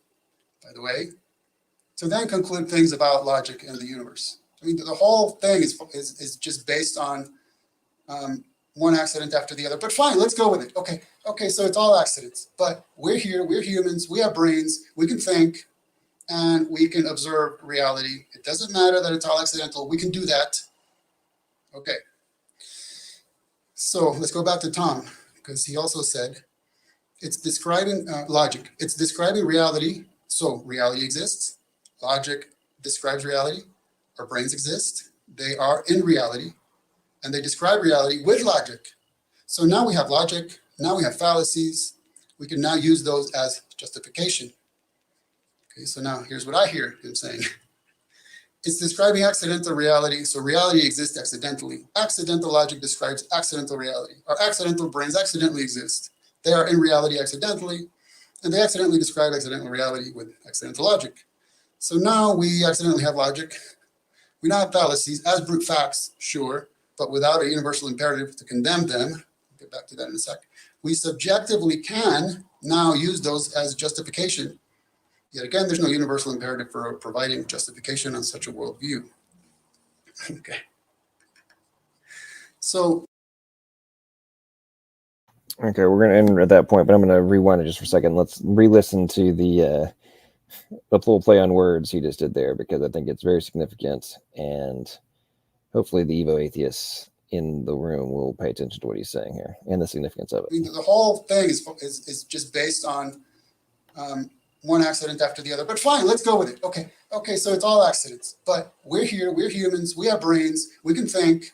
by the way, to then conclude things about logic and the universe. I mean, the whole thing is just based on one accident after the other. But fine, let's go with it. Okay, so it's all accidents. But we're here, we're humans, we have brains, we can think, and we can observe reality. It doesn't matter that it's all accidental. We can do that. Okay. So let's go back to Tom, because he also said it's describing logic. It's describing reality. So reality exists. Logic describes reality. Our brains exist. They are in reality, and they describe reality with logic. So now we have logic. Now we have fallacies. We can now use those as justification. Okay, so now here's what I hear him saying. It's describing accidental reality, so reality exists accidentally. Accidental logic describes accidental reality. Our accidental brains accidentally exist. They are in reality accidentally, and they accidentally describe accidental reality with accidental logic. So now we accidentally have logic. We now have fallacies as brute facts, sure, but without a universal imperative to condemn them. I'll get back to that in a sec. We subjectively can now use those as justification. Yet again, there's no universal imperative for providing justification on such a worldview. Okay. So. Okay, we're going to end at that point, but I'm going to rewind it just for a second. Let's re-listen to the a little play on words he just did there, because I think it's very significant, and hopefully the Evo atheists in the room will pay attention to what he's saying here and the significance of it. I mean, the whole thing is just based on one accident after the other. But fine, let's go with it. Okay, so it's all accidents. But we're here, we're humans, we have brains, we can think,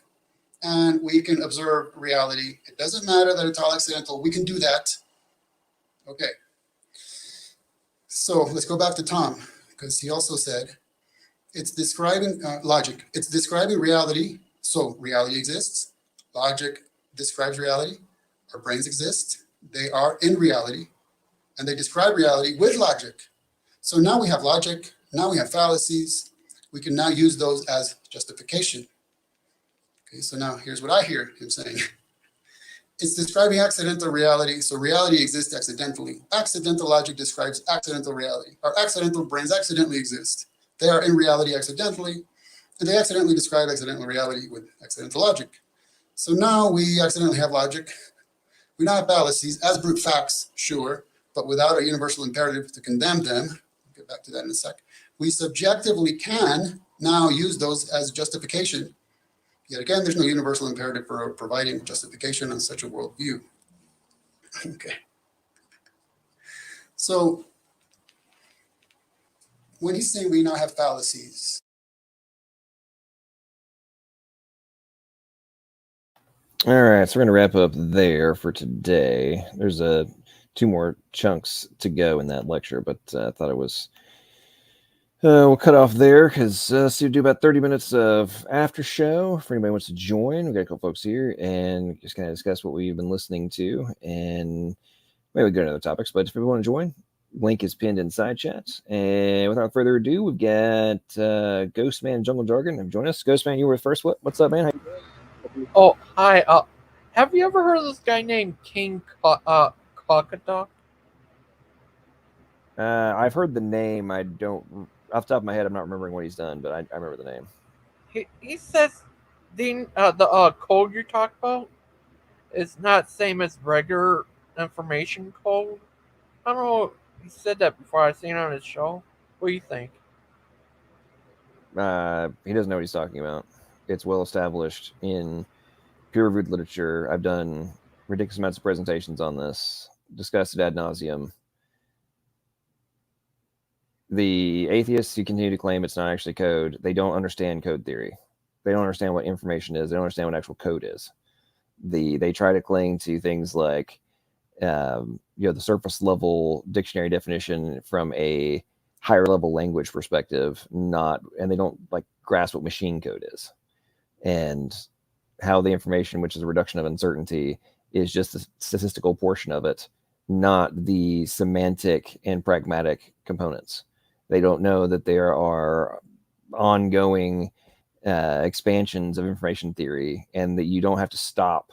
and we can observe reality. It doesn't matter that it's all accidental. We can do that. Okay. So let's go back to Tom, because he also said it's describing logic. It's describing reality. So reality exists. Logic describes reality. Our brains exist. They are in reality, and they describe reality with logic. So now we have logic. Now we have fallacies. We can now use those as justification. Okay, so now here's what I hear him saying. It's describing accidental reality. So reality exists accidentally. Accidental logic describes accidental reality. Our accidental brains accidentally exist. They are in reality accidentally, and they accidentally describe accidental reality with accidental logic. So now we accidentally have logic. We now have fallacies as brute facts, sure, but without a universal imperative to condemn them. I'll get back to that in a sec. We subjectively can now use those as justification. Yet again, there's no universal imperative for providing justification on such a worldview. Okay. So when he's saying we now have fallacies. All right, so we're going to wrap up there for today. There's two more chunks to go in that lecture, but I thought it was... we'll cut off there, because so we'll do about 30 minutes of after show for anybody who wants to join. We've got a couple folks here, and just kind of discuss what we've been listening to, and maybe we'll go to other topics. But if you want to join, link is pinned in side chats. And without further ado, we've got Ghostman Jungle Jargon. Join us. Ghostman, you were first. What's up, man? How you doing? Oh, hi. Have you ever heard of this guy named King Crocodile? I've heard the name. I don't, off the top of my head, I'm not remembering what he's done, but I remember the name. He says the code you talk about is not same as regular information code. I don't know. He said that before. I seen it on his show. What do you think? He doesn't know what he's talking about. It's well established in peer-reviewed literature. I've done ridiculous amounts of presentations on this, discussed it ad nauseum. The atheists who continue to claim it's not actually code, they don't understand code theory. They don't understand what information is. They don't understand what actual code is. They try to cling to things like the surface level dictionary definition from a higher level language perspective, and they don't grasp what machine code is, and how the information, which is a reduction of uncertainty, is just the statistical portion of it, not the semantic and pragmatic components. They don't know that there are ongoing expansions of information theory, and that you don't have to start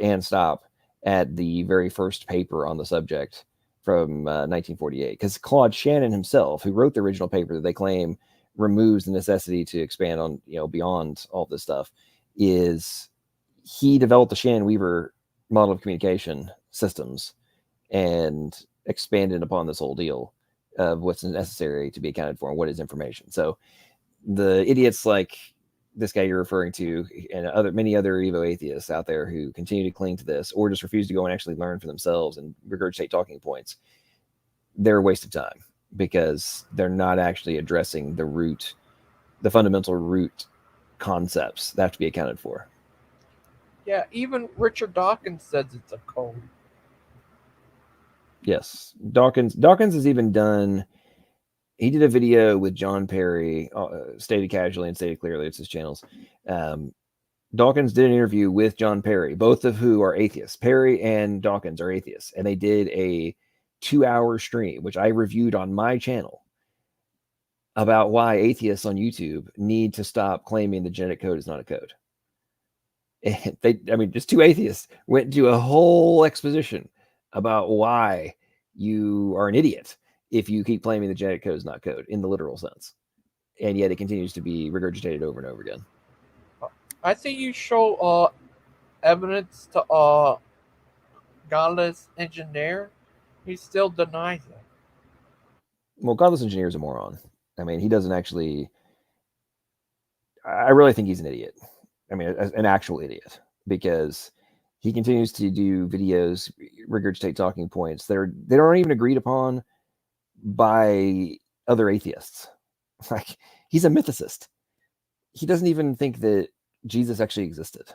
and stop at the very first paper on the subject from 1948. Because Claude Shannon himself, who wrote the original paper that they claim removes the necessity to expand on, beyond all this stuff, he developed the Shannon-Weaver model of communication systems and expanded upon this whole deal of what's necessary to be accounted for and what is information. So the idiots like this guy you're referring to, and many other Evo atheists out there who continue to cling to this, or just refuse to go and actually learn for themselves and regurgitate talking points, they're a waste of time, because they're not actually addressing the fundamental root concepts that have to be accounted for. Yeah, even Richard Dawkins says it's a code. Yes, Dawkins has even done. He did a video with John Perry, stated casually and stated clearly. It's his channels. Dawkins did an interview with John Perry, both of who are atheists. Perry and Dawkins are atheists, and they did a 2-hour stream, which I reviewed on my channel, about why atheists on YouTube need to stop claiming the genetic code is not a code. And just two atheists went into a whole exposition about why you are an idiot if you keep claiming the genetic code is not code in the literal sense. And yet it continues to be regurgitated over and over again. I think you show evidence to godless engineer. He still denies it. Well, godless engineer is a moron. I mean, he doesn't actually. I really think he's an idiot. I mean, an actual idiot, because he continues to do videos, regurgitate talking points that aren't even agreed upon by other atheists. Like, he's a mythicist. He doesn't even think that Jesus actually existed.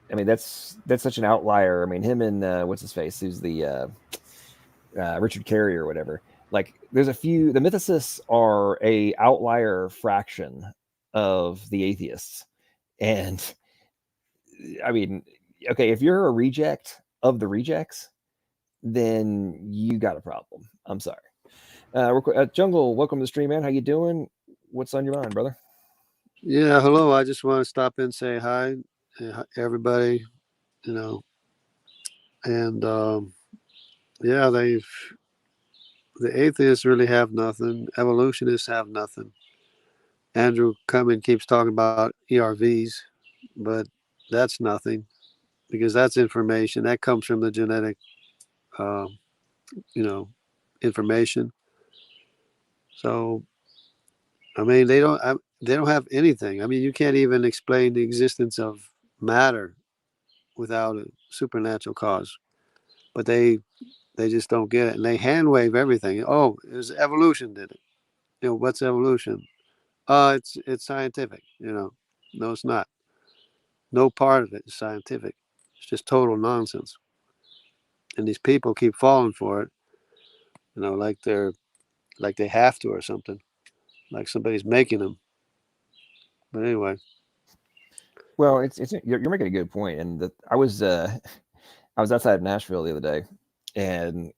I mean, that's such an outlier. I mean, him and what's his face, who's the Richard Carey or whatever. Like, there's a few. The mythicists are a outlier fraction of the atheists, and I mean, okay, if you're a reject of the rejects, then you got a problem. I'm sorry. Jungle, welcome to the stream, man. How you doing? What's on your mind, brother? Yeah, hello. I just want to stop in and say hi, everybody. You know, and yeah, the atheists really have nothing. Evolutionists have nothing. Andrew Cumming keeps talking about ERVs, but that's nothing, because that's information that comes from the genetic, uh, information. So, I mean, they don't have anything. I mean, you can't even explain the existence of matter without a supernatural cause. But they just don't get it, and they hand wave everything. Oh, it was evolution did it. What's evolution? It's scientific. No, it's not. No part of it is scientific. It's just total nonsense. And these people keep falling for it. Like they have to or something. Like somebody's making them. But anyway. Well, you're making a good point, and I was outside of Nashville the other day, and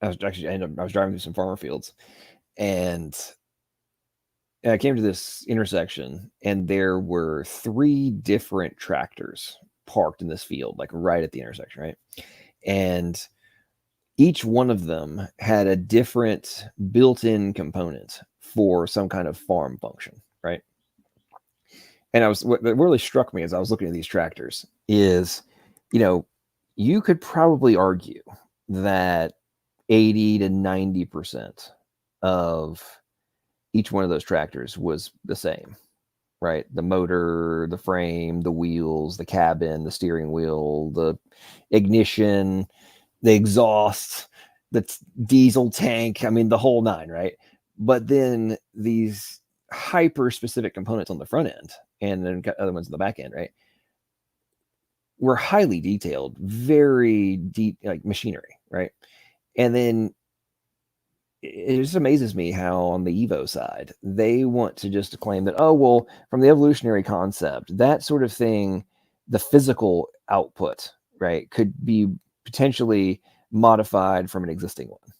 I was driving through some farmer fields, and I came to this intersection, and there were 3 different tractors parked in this field, like right at the intersection, right? And each one of them had a different built-in component for some kind of farm function, right? And what really struck me as I was looking at these tractors is, you could probably argue that 80 to 90% of each one of those tractors was the same, right? The motor, the frame, the wheels, the cabin, the steering wheel, the ignition, the exhaust, the diesel tank. I mean, the whole 9, right? But then these hyper specific components on the front end, and then other ones on the back end, right, were highly detailed, very deep, like machinery, right? And then it just amazes me how on the Evo side, they want to just claim that, oh, well, from the evolutionary concept, that sort of thing, the physical output, right, could be potentially modified from an existing one,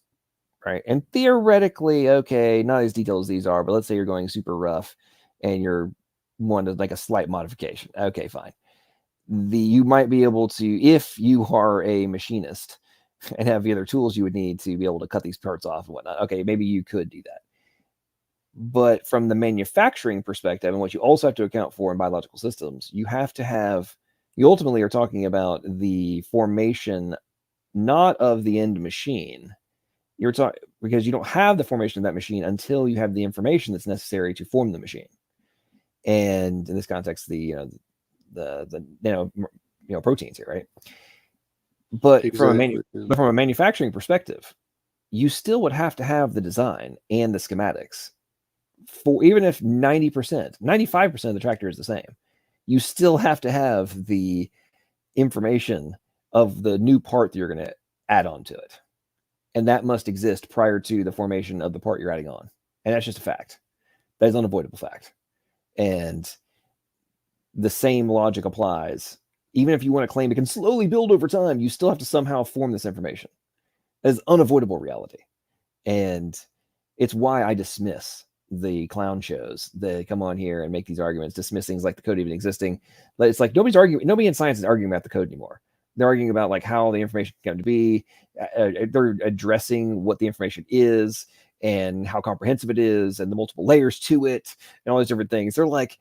right? And theoretically, okay, not as detailed as these are, but let's say you're going super rough and you're wanting like a slight modification. Okay, fine. You might be able to, if you are a machinist and have the other tools you would need to be able to cut these parts off and whatnot, okay, maybe you could do that. But from the manufacturing perspective, and what you also have to account for in biological systems, you ultimately are talking about the formation, not of the end machine. You're talking, because you don't have the formation of that machine until you have the information that's necessary to form the machine. And in this context, the proteins here, right? But Exactly. from a manufacturing perspective, you still would have to have the design and the schematics for, even if 90%, 95% of the tractor is the same, you still have to have the information of the new part that you're going to add on to it. And that must exist prior to the formation of the part you're adding on. And that's just a fact. That is an unavoidable fact. And the same logic applies. Even if you want to claim it can slowly build over time, you still have to somehow form this information. As unavoidable reality. And it's why I dismiss the clown shows that come on here and make these arguments, dismiss things like the code even existing. But it's like nobody in science is arguing about the code anymore. They're arguing about like how the information came to be. They're addressing what the information is and how comprehensive it is and the multiple layers to it and all these different things. They're like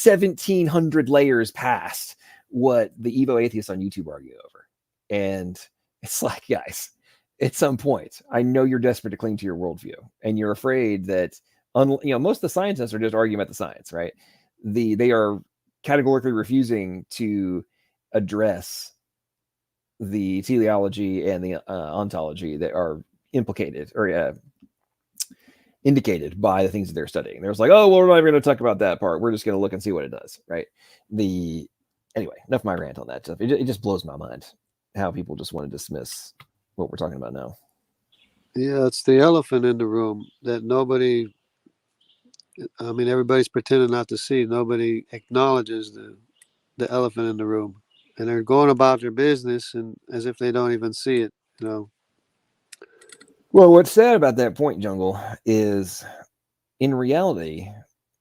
1,700 layers past what the Evo atheists on YouTube argue over. And it's like, guys, at some point. I know you're desperate to cling to your worldview, and you're afraid that, most of the scientists are just arguing about the science, right? They are categorically refusing to address the teleology and the ontology that are implicated or indicated by the things that they're studying. There's like, oh, well, we're not even going to talk about that part. We're just going to look and see what it does, right? Anyway, enough of my rant on that stuff. It just blows my mind how people just want to dismiss what we're talking about now. Yeah, it's the elephant in the room that nobody, I mean, everybody's pretending not to see. Nobody acknowledges the elephant in the room. And they're going about their business and as if they don't even see it, you know. Well, what's sad about that point, Jungle, is in reality,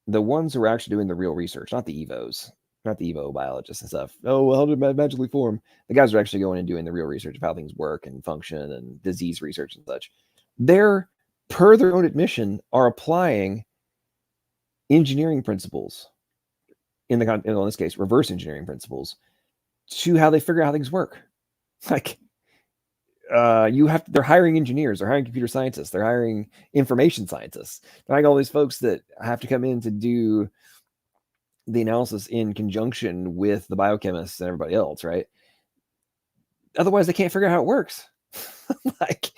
the ones who are actually doing the real research, not the EVOs, not the EVO biologists and stuff. Oh, well, how did it magically form? The guys are actually going and doing the real research of how things work and function and disease research and such. They're, per their own admission, are applying engineering principles, in this case, reverse engineering principles, to how they figure out how things work. Like, they're hiring engineers, they're hiring computer scientists, they're hiring information scientists, they're hiring all these folks that have to come in to do the analysis in conjunction with the biochemists and everybody else, right? Otherwise, they can't figure out how it works. Like,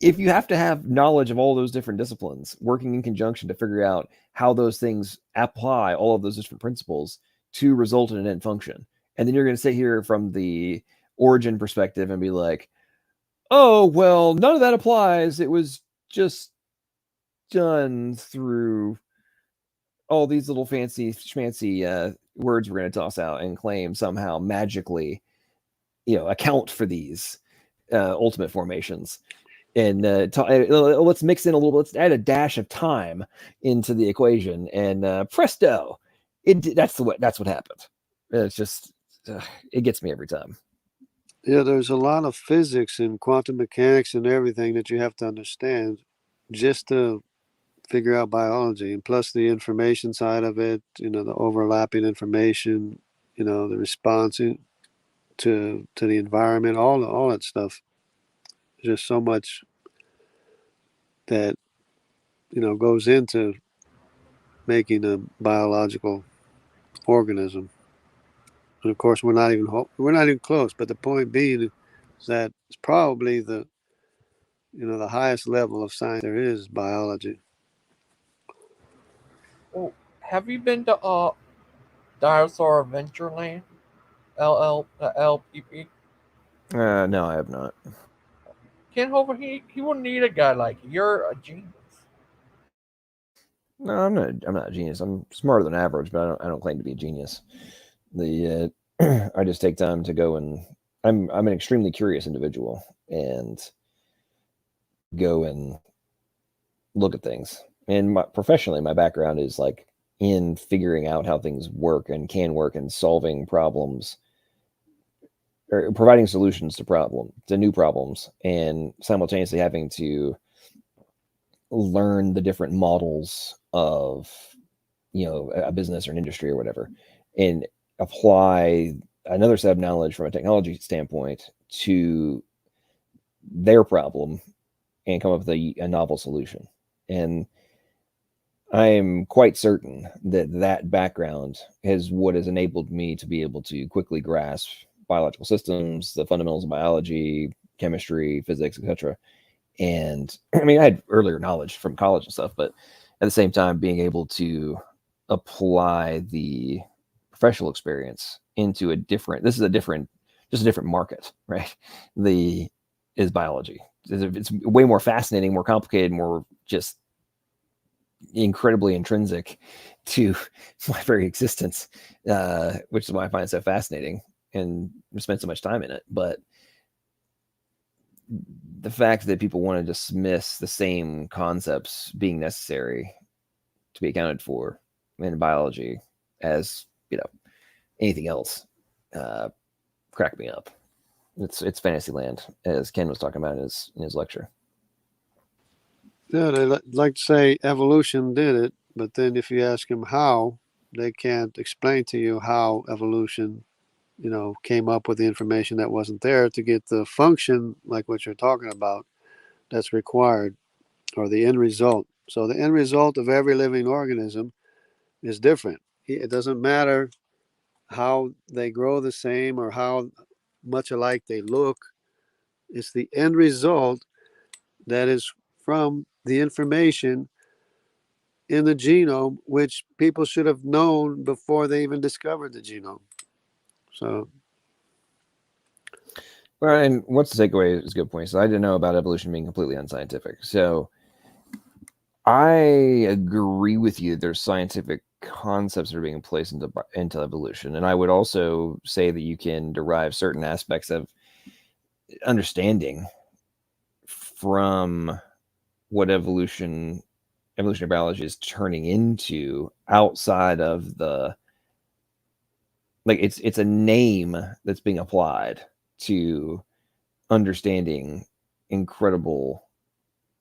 if you have to have knowledge of all those different disciplines working in conjunction to figure out how those things apply all of those different principles to result in an end function, and then you're going to sit here from the origin perspective and be like, oh, well, none of that applies. It was just done through all these little fancy schmancy words we're going to toss out and claim somehow magically, account for these ultimate formations. And let's mix in a little. Let's add a dash of time into the equation, and presto, that's what happened. It's just it gets me every time. Yeah, there's a lot of physics and quantum mechanics and everything that you have to understand just to figure out biology, and plus the information side of it, the overlapping information, the response to the environment, all that stuff. There's just so much that goes into making a biological organism. And of course, we're not even close. But the point being is that it's probably the highest level of science there is biology. Well, have you been to Dinosaur Adventureland? LPP? No, I have not. Ken Hover, he wouldn't need a guy like you. You're a genius. No, I'm not a genius. I'm smarter than average, but I don't claim to be a genius. I just take time to go, and I'm an extremely curious individual, and go and look at things. And professionally, my background is like in figuring out how things work and can work, and solving problems or providing solutions to new problems, and simultaneously having to learn the different models of a business or an industry or whatever, and apply another set of knowledge from a technology standpoint to their problem and come up with a novel solution. And I am quite certain that background is what has enabled me to be able to quickly grasp biological systems, the fundamentals of biology, chemistry, physics, etc. And I mean, I had earlier knowledge from college and stuff, but at the same time, being able to apply the professional experience into just a different market, right? Is biology. It's way more fascinating, more complicated, more just incredibly intrinsic to my very existence, which is why I find it so fascinating and spend so much time in it. But the fact that people want to dismiss the same concepts being necessary to be accounted for in biology as anything else crack me up. It's fantasy land, as Ken was talking about in his lecture. Yeah, they like to say evolution did it, but then if you ask them how, they can't explain to you how evolution, came up with the information that wasn't there to get the function like what you're talking about. that's required, or the end result. So the end result of every living organism is different. It doesn't matter how they grow the same or how much alike they look. It's the end result that is from the information in the genome, which people should have known before they even discovered the genome. So, well, and what's the takeaway is a good point. So I didn't know about evolution being completely unscientific. So I agree with you. There's scientific concepts that are being placed into evolution, and I would also say that you can derive certain aspects of understanding from what evolutionary biology is turning into outside of the, like, it's a name that's being applied to understanding incredible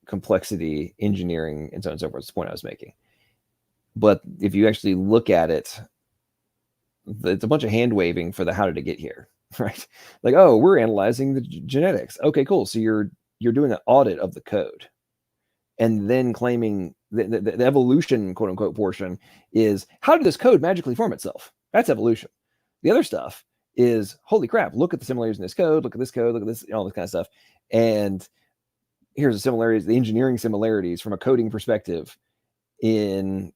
complexity, engineering, and so on and so forth. That's the point I was making. But if you actually look at it, it's a bunch of hand waving for the how did it get here, right? Like, oh, we're analyzing the genetics. Okay, cool. So you're doing an audit of the code, and then claiming the evolution, quote unquote, portion is how did this code magically form itself? That's evolution. The other stuff is, holy crap, look at the similarities in this code, look at this code, look at this, all this kind of stuff. And here's the similarities, the engineering similarities from a coding perspective in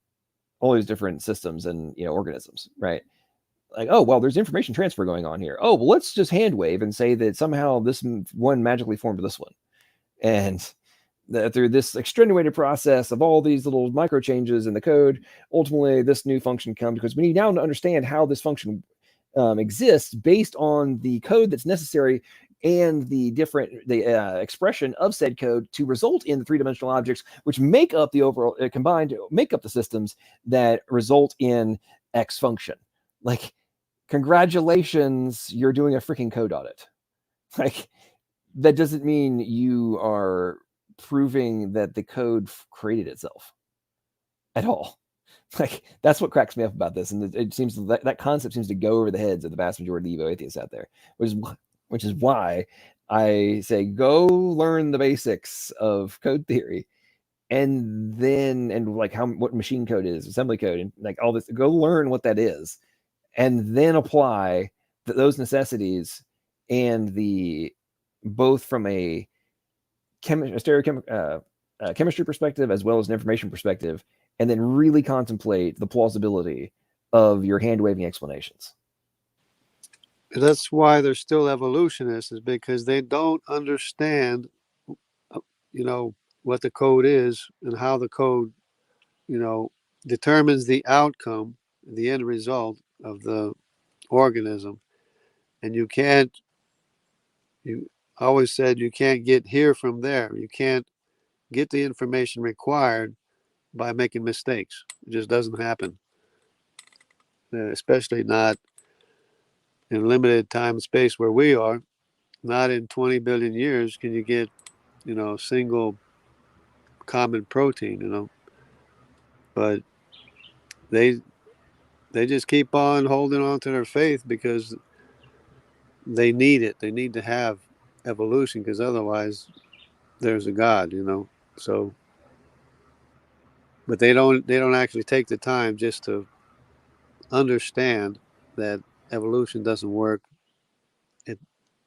all these different systems and, organisms, right? Like, oh, well, there's information transfer going on here. Oh, well, let's just hand wave and say that somehow this one magically formed this one. And through this extenuated process of all these little micro changes in the code, ultimately this new function comes, because we need now to understand how this function exists based on the code that's necessary and the expression of said code to result in the three-dimensional objects, which make up the overall combined make up the systems that result in X function. Like, congratulations, you're doing a freaking code audit. Like, that doesn't mean you are proving that the code created itself at all. Like, that's what cracks me up about this, and it seems that concept seems to go over the heads of the vast majority of the Evo atheists out there, which is why I say go learn the basics of code theory, and like what machine code is, assembly code, and like all this. Go learn what that is, and then apply those necessities and both from a chemistry perspective as well as an information perspective, and then really contemplate the plausibility of your hand-waving explanations. that's why they're still evolutionists, is because they don't understand, what the code is and how the code, determines the outcome, the end result of the organism. And you always said you can't get here from there. You can't get the information required by making mistakes. It just doesn't happen, especially not in limited time and space where we are. Not in 20 billion years can you get, single common protein, but they just keep on holding on to their faith because they need it. They need to have evolution, because otherwise there's a God, so, but they don't actually take the time just to understand that evolution doesn't work.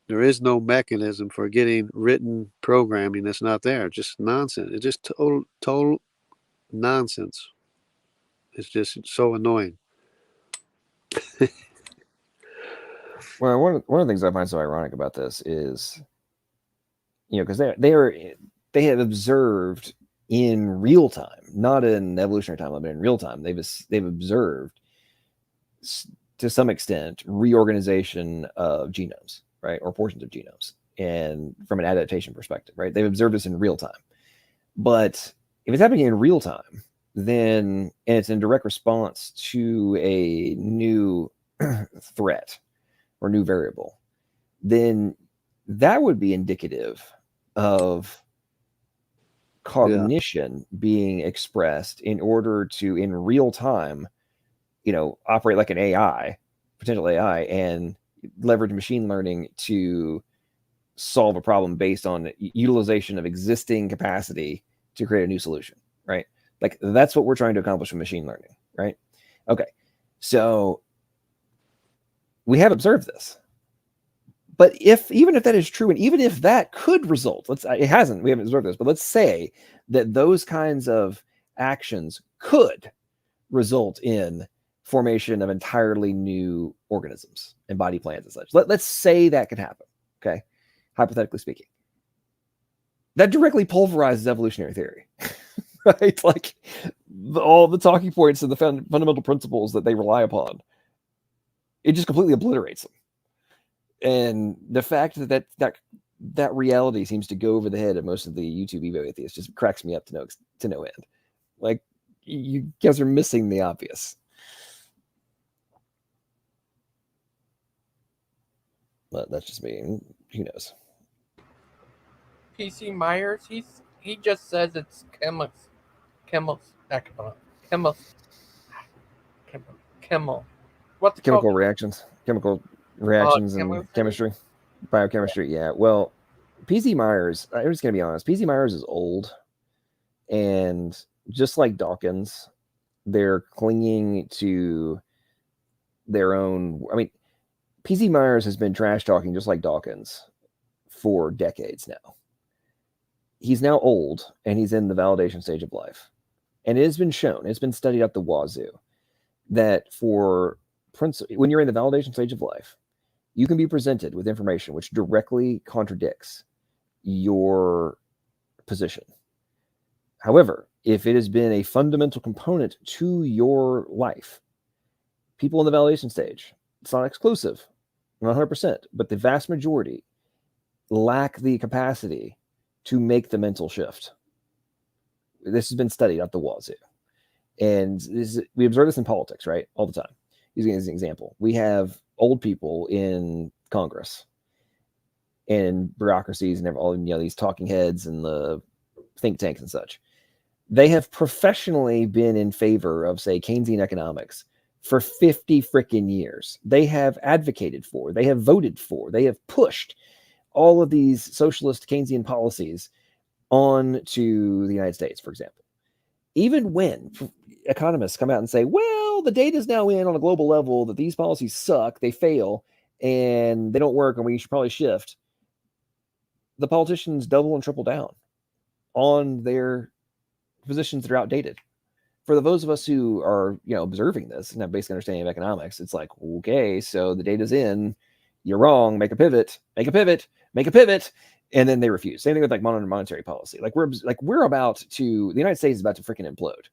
There is no mechanism for getting written programming that's not there. It's just nonsense. It's just total nonsense. It's just so annoying. Well, one of the things I find so ironic about this is, because they have observed in real time, not in evolutionary time, but in real time, they've observed to some extent reorganization of genomes, right, or portions of genomes, and from an adaptation perspective, right, they've observed this in real time. But if it's happening in real time, then, and it's in direct response to a new threat or new variable, then that would be indicative of cognition being expressed in order to, in real time, operate like an AI, potential AI, and leverage machine learning to solve a problem based on utilization of existing capacity to create a new solution, right? Like that's what we're trying to accomplish with machine learning, right? Okay, so we have observed this, but even if that is true, and even if that could result, we haven't observed this, but let's say that those kinds of actions could result in formation of entirely new organisms and body plans and such. Let's say that could happen, okay? Hypothetically speaking. That directly pulverizes evolutionary theory, right? Like all the talking points and the fundamental principles that they rely upon, it just completely obliterates them. And the fact that reality seems to go over the head of most of the YouTube Evo atheists just cracks me up to no end. Like, you guys are missing the obvious. But that's just me. Who knows? PC Myers, he just says it's chemical. What's it Chemical called? reactions and chemistry, biochemistry. Yeah. Well, PC Myers, I'm just gonna be honest. PC Myers is old, and just like Dawkins, they're clinging to their own. I mean, PC Myers has been trash talking just like Dawkins for decades now. He's now old, and he's in the validation stage of life, and it has been shown, it's been studied up the wazoo, that when you're in the validation stage of life, you can be presented with information which directly contradicts your position. However, if it has been a fundamental component to your life, people in the validation stage, it's not exclusive, not 100%, but the vast majority lack the capacity to make the mental shift. This has been studied at the wazoo. And we observe this in politics, right? All the time. Using it as an example, we have old people in Congress and bureaucracies and all these talking heads and the think tanks and such. They have professionally been in favor of, say, Keynesian economics for 50 freaking years. They have advocated for, they have voted for, they have pushed all of these socialist Keynesian policies on to the United States, for example. Even when economists come out and say, well, the data is now in on a global level that these policies suck, they fail, and they don't work, and we should probably shift, the politicians double and triple down on their positions that are outdated. For those of us who are, observing this and have basic understanding of economics, it's like, okay, so the data's in, you're wrong, make a pivot, and then they refuse. Same thing with like monetary policy. Like we're about to, the United States is about to freaking implode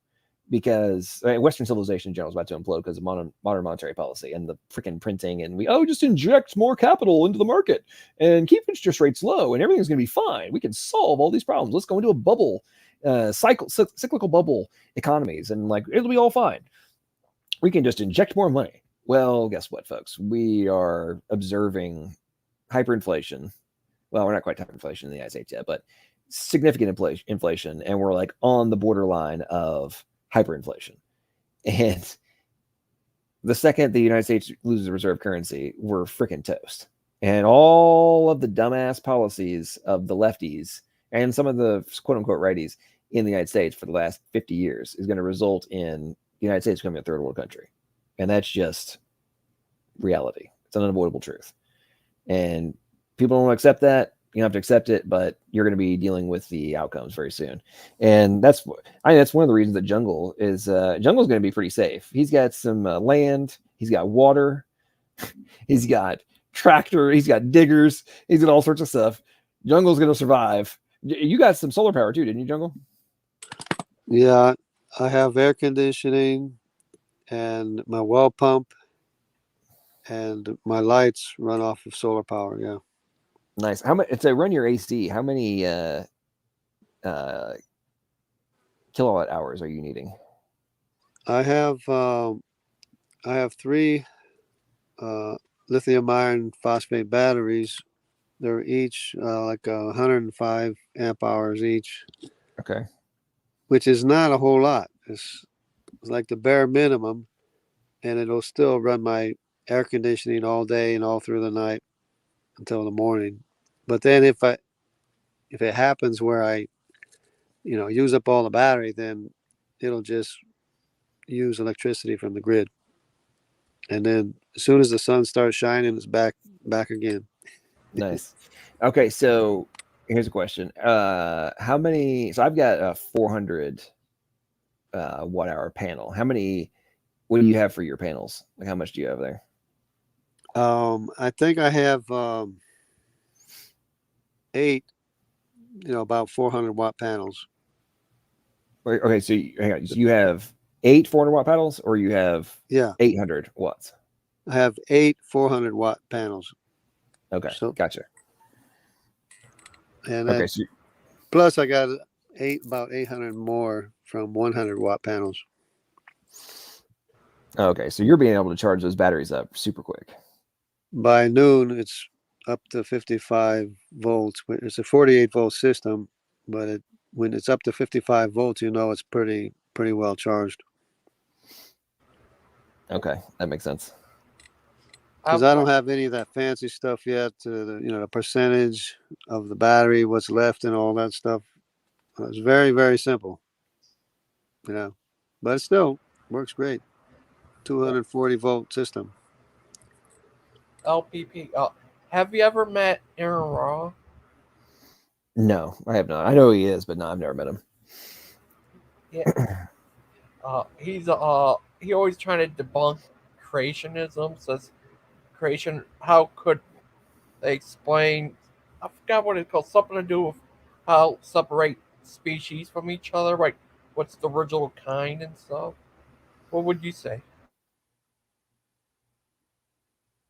because Western civilization in general is about to implode because of modern monetary policy and the freaking printing, and we just inject more capital into the market and keep interest rates low and everything's going to be fine. We can solve all these problems. Let's go into a bubble, cyclical bubble economies, and like it'll be all fine. We can just inject more money. Well, guess what, folks? We are observing hyperinflation. Well, we're not quite hyperinflation in the United States yet, but significant inflation, and we're like on the borderline of hyperinflation. And the second the United States loses reserve currency, we're freaking toast. And all of the dumbass policies of the lefties and some of the quote-unquote righties in the United States for the last 50 years is going to result in the United States becoming a third world country. And that's just reality. It's an unavoidable truth. And people don't want to accept that. You don't have to accept it, but you're going to be dealing with the outcomes very soon. And that's one of the reasons that Jungle's going to be pretty safe. He's got some land. He's got water. He's got tractor. He's got diggers. He's got all sorts of stuff. Jungle's going to survive. You got some solar power too, didn't you, Jungle? Yeah, I have air conditioning and my well pump, and my lights run off of solar power. Yeah. Nice. How much to run your AC? How many kilowatt hours are you needing? I have 3 lithium iron phosphate batteries. They're each like 105 amp hours each. Okay. Which is not a whole lot. It's like the bare minimum, and it'll still run my air conditioning all day and all through the night until the morning. But then if it happens where I, use up all the battery, then it'll just use electricity from the grid. And then as soon as the sun starts shining, it's back again. Nice. Okay, so here's a question. How many? So I've got a 400 watt hour panel. How many? What do you have for your panels? Like, how much do you have there? I think I have 8, about 400-watt panels. Okay, so hang on. So you have 8 400-watt panels, or you have Yeah, 800 watts? I have 8 400-watt panels. Okay, So, gotcha. and Okay, then so plus I got about 800 more from 100-watt panels. okay, so you're being able to charge those batteries up super quick. By noon, it's up to 55 volts. It's a 48-volt system, but when it's up to 55 volts, it's pretty well charged. Okay, that makes sense. Because I don't have any of that fancy stuff yet. The percentage of the battery, what's left, and all that stuff. It's very, very simple. But it still works great. 240-volt system. LPP. Have you ever met Aaron Raw? No, I have not. I know who he is, but no, I've never met him. Yeah. He's he always trying to debunk creationism. Says creation. How could they explain? I forgot what it's called. Something to do with how separate species from each other. Like what's the original kind and stuff. What would you say?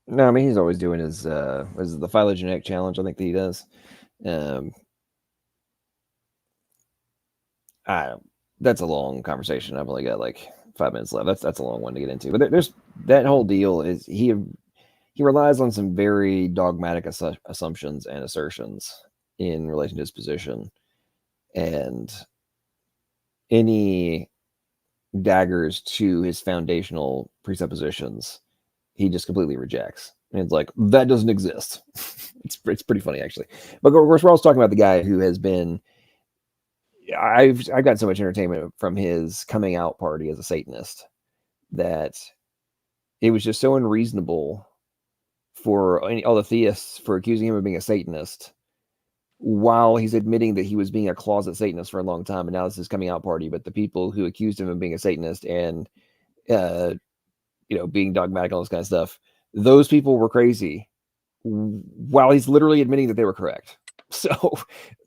No, I mean he's always doing his what is it, the phylogenetic challenge, I think that he does. That's a long conversation. I've only got like 5 minutes left. That's a long one to get into. But there's that whole deal is he relies on some very dogmatic assumptions and assertions in relation to his position, and any daggers to his foundational presuppositions he just completely rejects. And it's like, that doesn't exist. It's pretty funny, actually. But of course, we're also talking about the guy who has been. I've got so much entertainment from his coming out party as a Satanist that it was just so unreasonable for all the theists for accusing him of being a Satanist while he's admitting that he was being a closet Satanist for a long time, and now this is coming out party. But the people who accused him of being a Satanist and being dogmatic and all this kind of stuff, those people were crazy while he's literally admitting that they were correct. So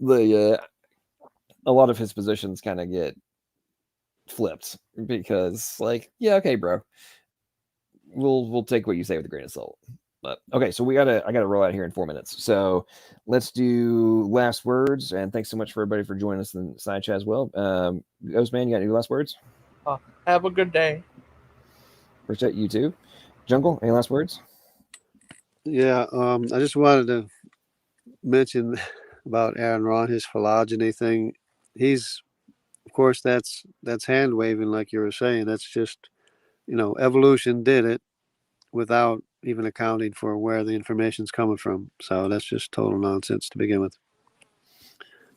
a lot of his positions kind of get flipped because, like, yeah, okay, bro, we'll take what you say with a grain of salt. But okay, so I gotta roll out here in 4 minutes. So let's do last words, and thanks so much for everybody for joining us in the side chat as well. Ghostman, you got any last words? Have a good day. Appreciate you too. Jungle, any last words? Yeah, I just wanted to mention about Aaron Ron, his phylogeny thing. He's, of course, that's hand waving, like you were saying. That's just, evolution did it without even accounting for where the information's coming from. So that's just total nonsense to begin with.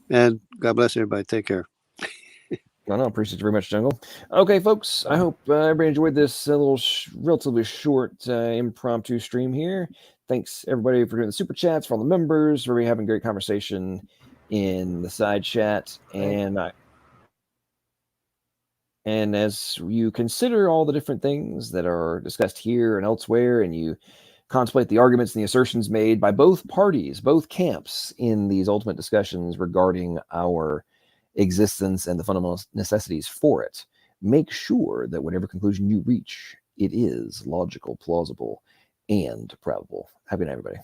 And God bless everybody. Take care. No, appreciate you very much, Jungle. Okay, folks, I hope everybody enjoyed this little relatively short impromptu stream here. Thanks, everybody, for doing the super chats, for all the members, for having great conversation in the side chat. And as you consider all the different things that are discussed here and elsewhere, and you contemplate the arguments and the assertions made by both parties, both camps in these ultimate discussions regarding our existence and the fundamental necessities for it, make sure that whatever conclusion you reach, it is logical, plausible, and probable. Have a good night, everybody.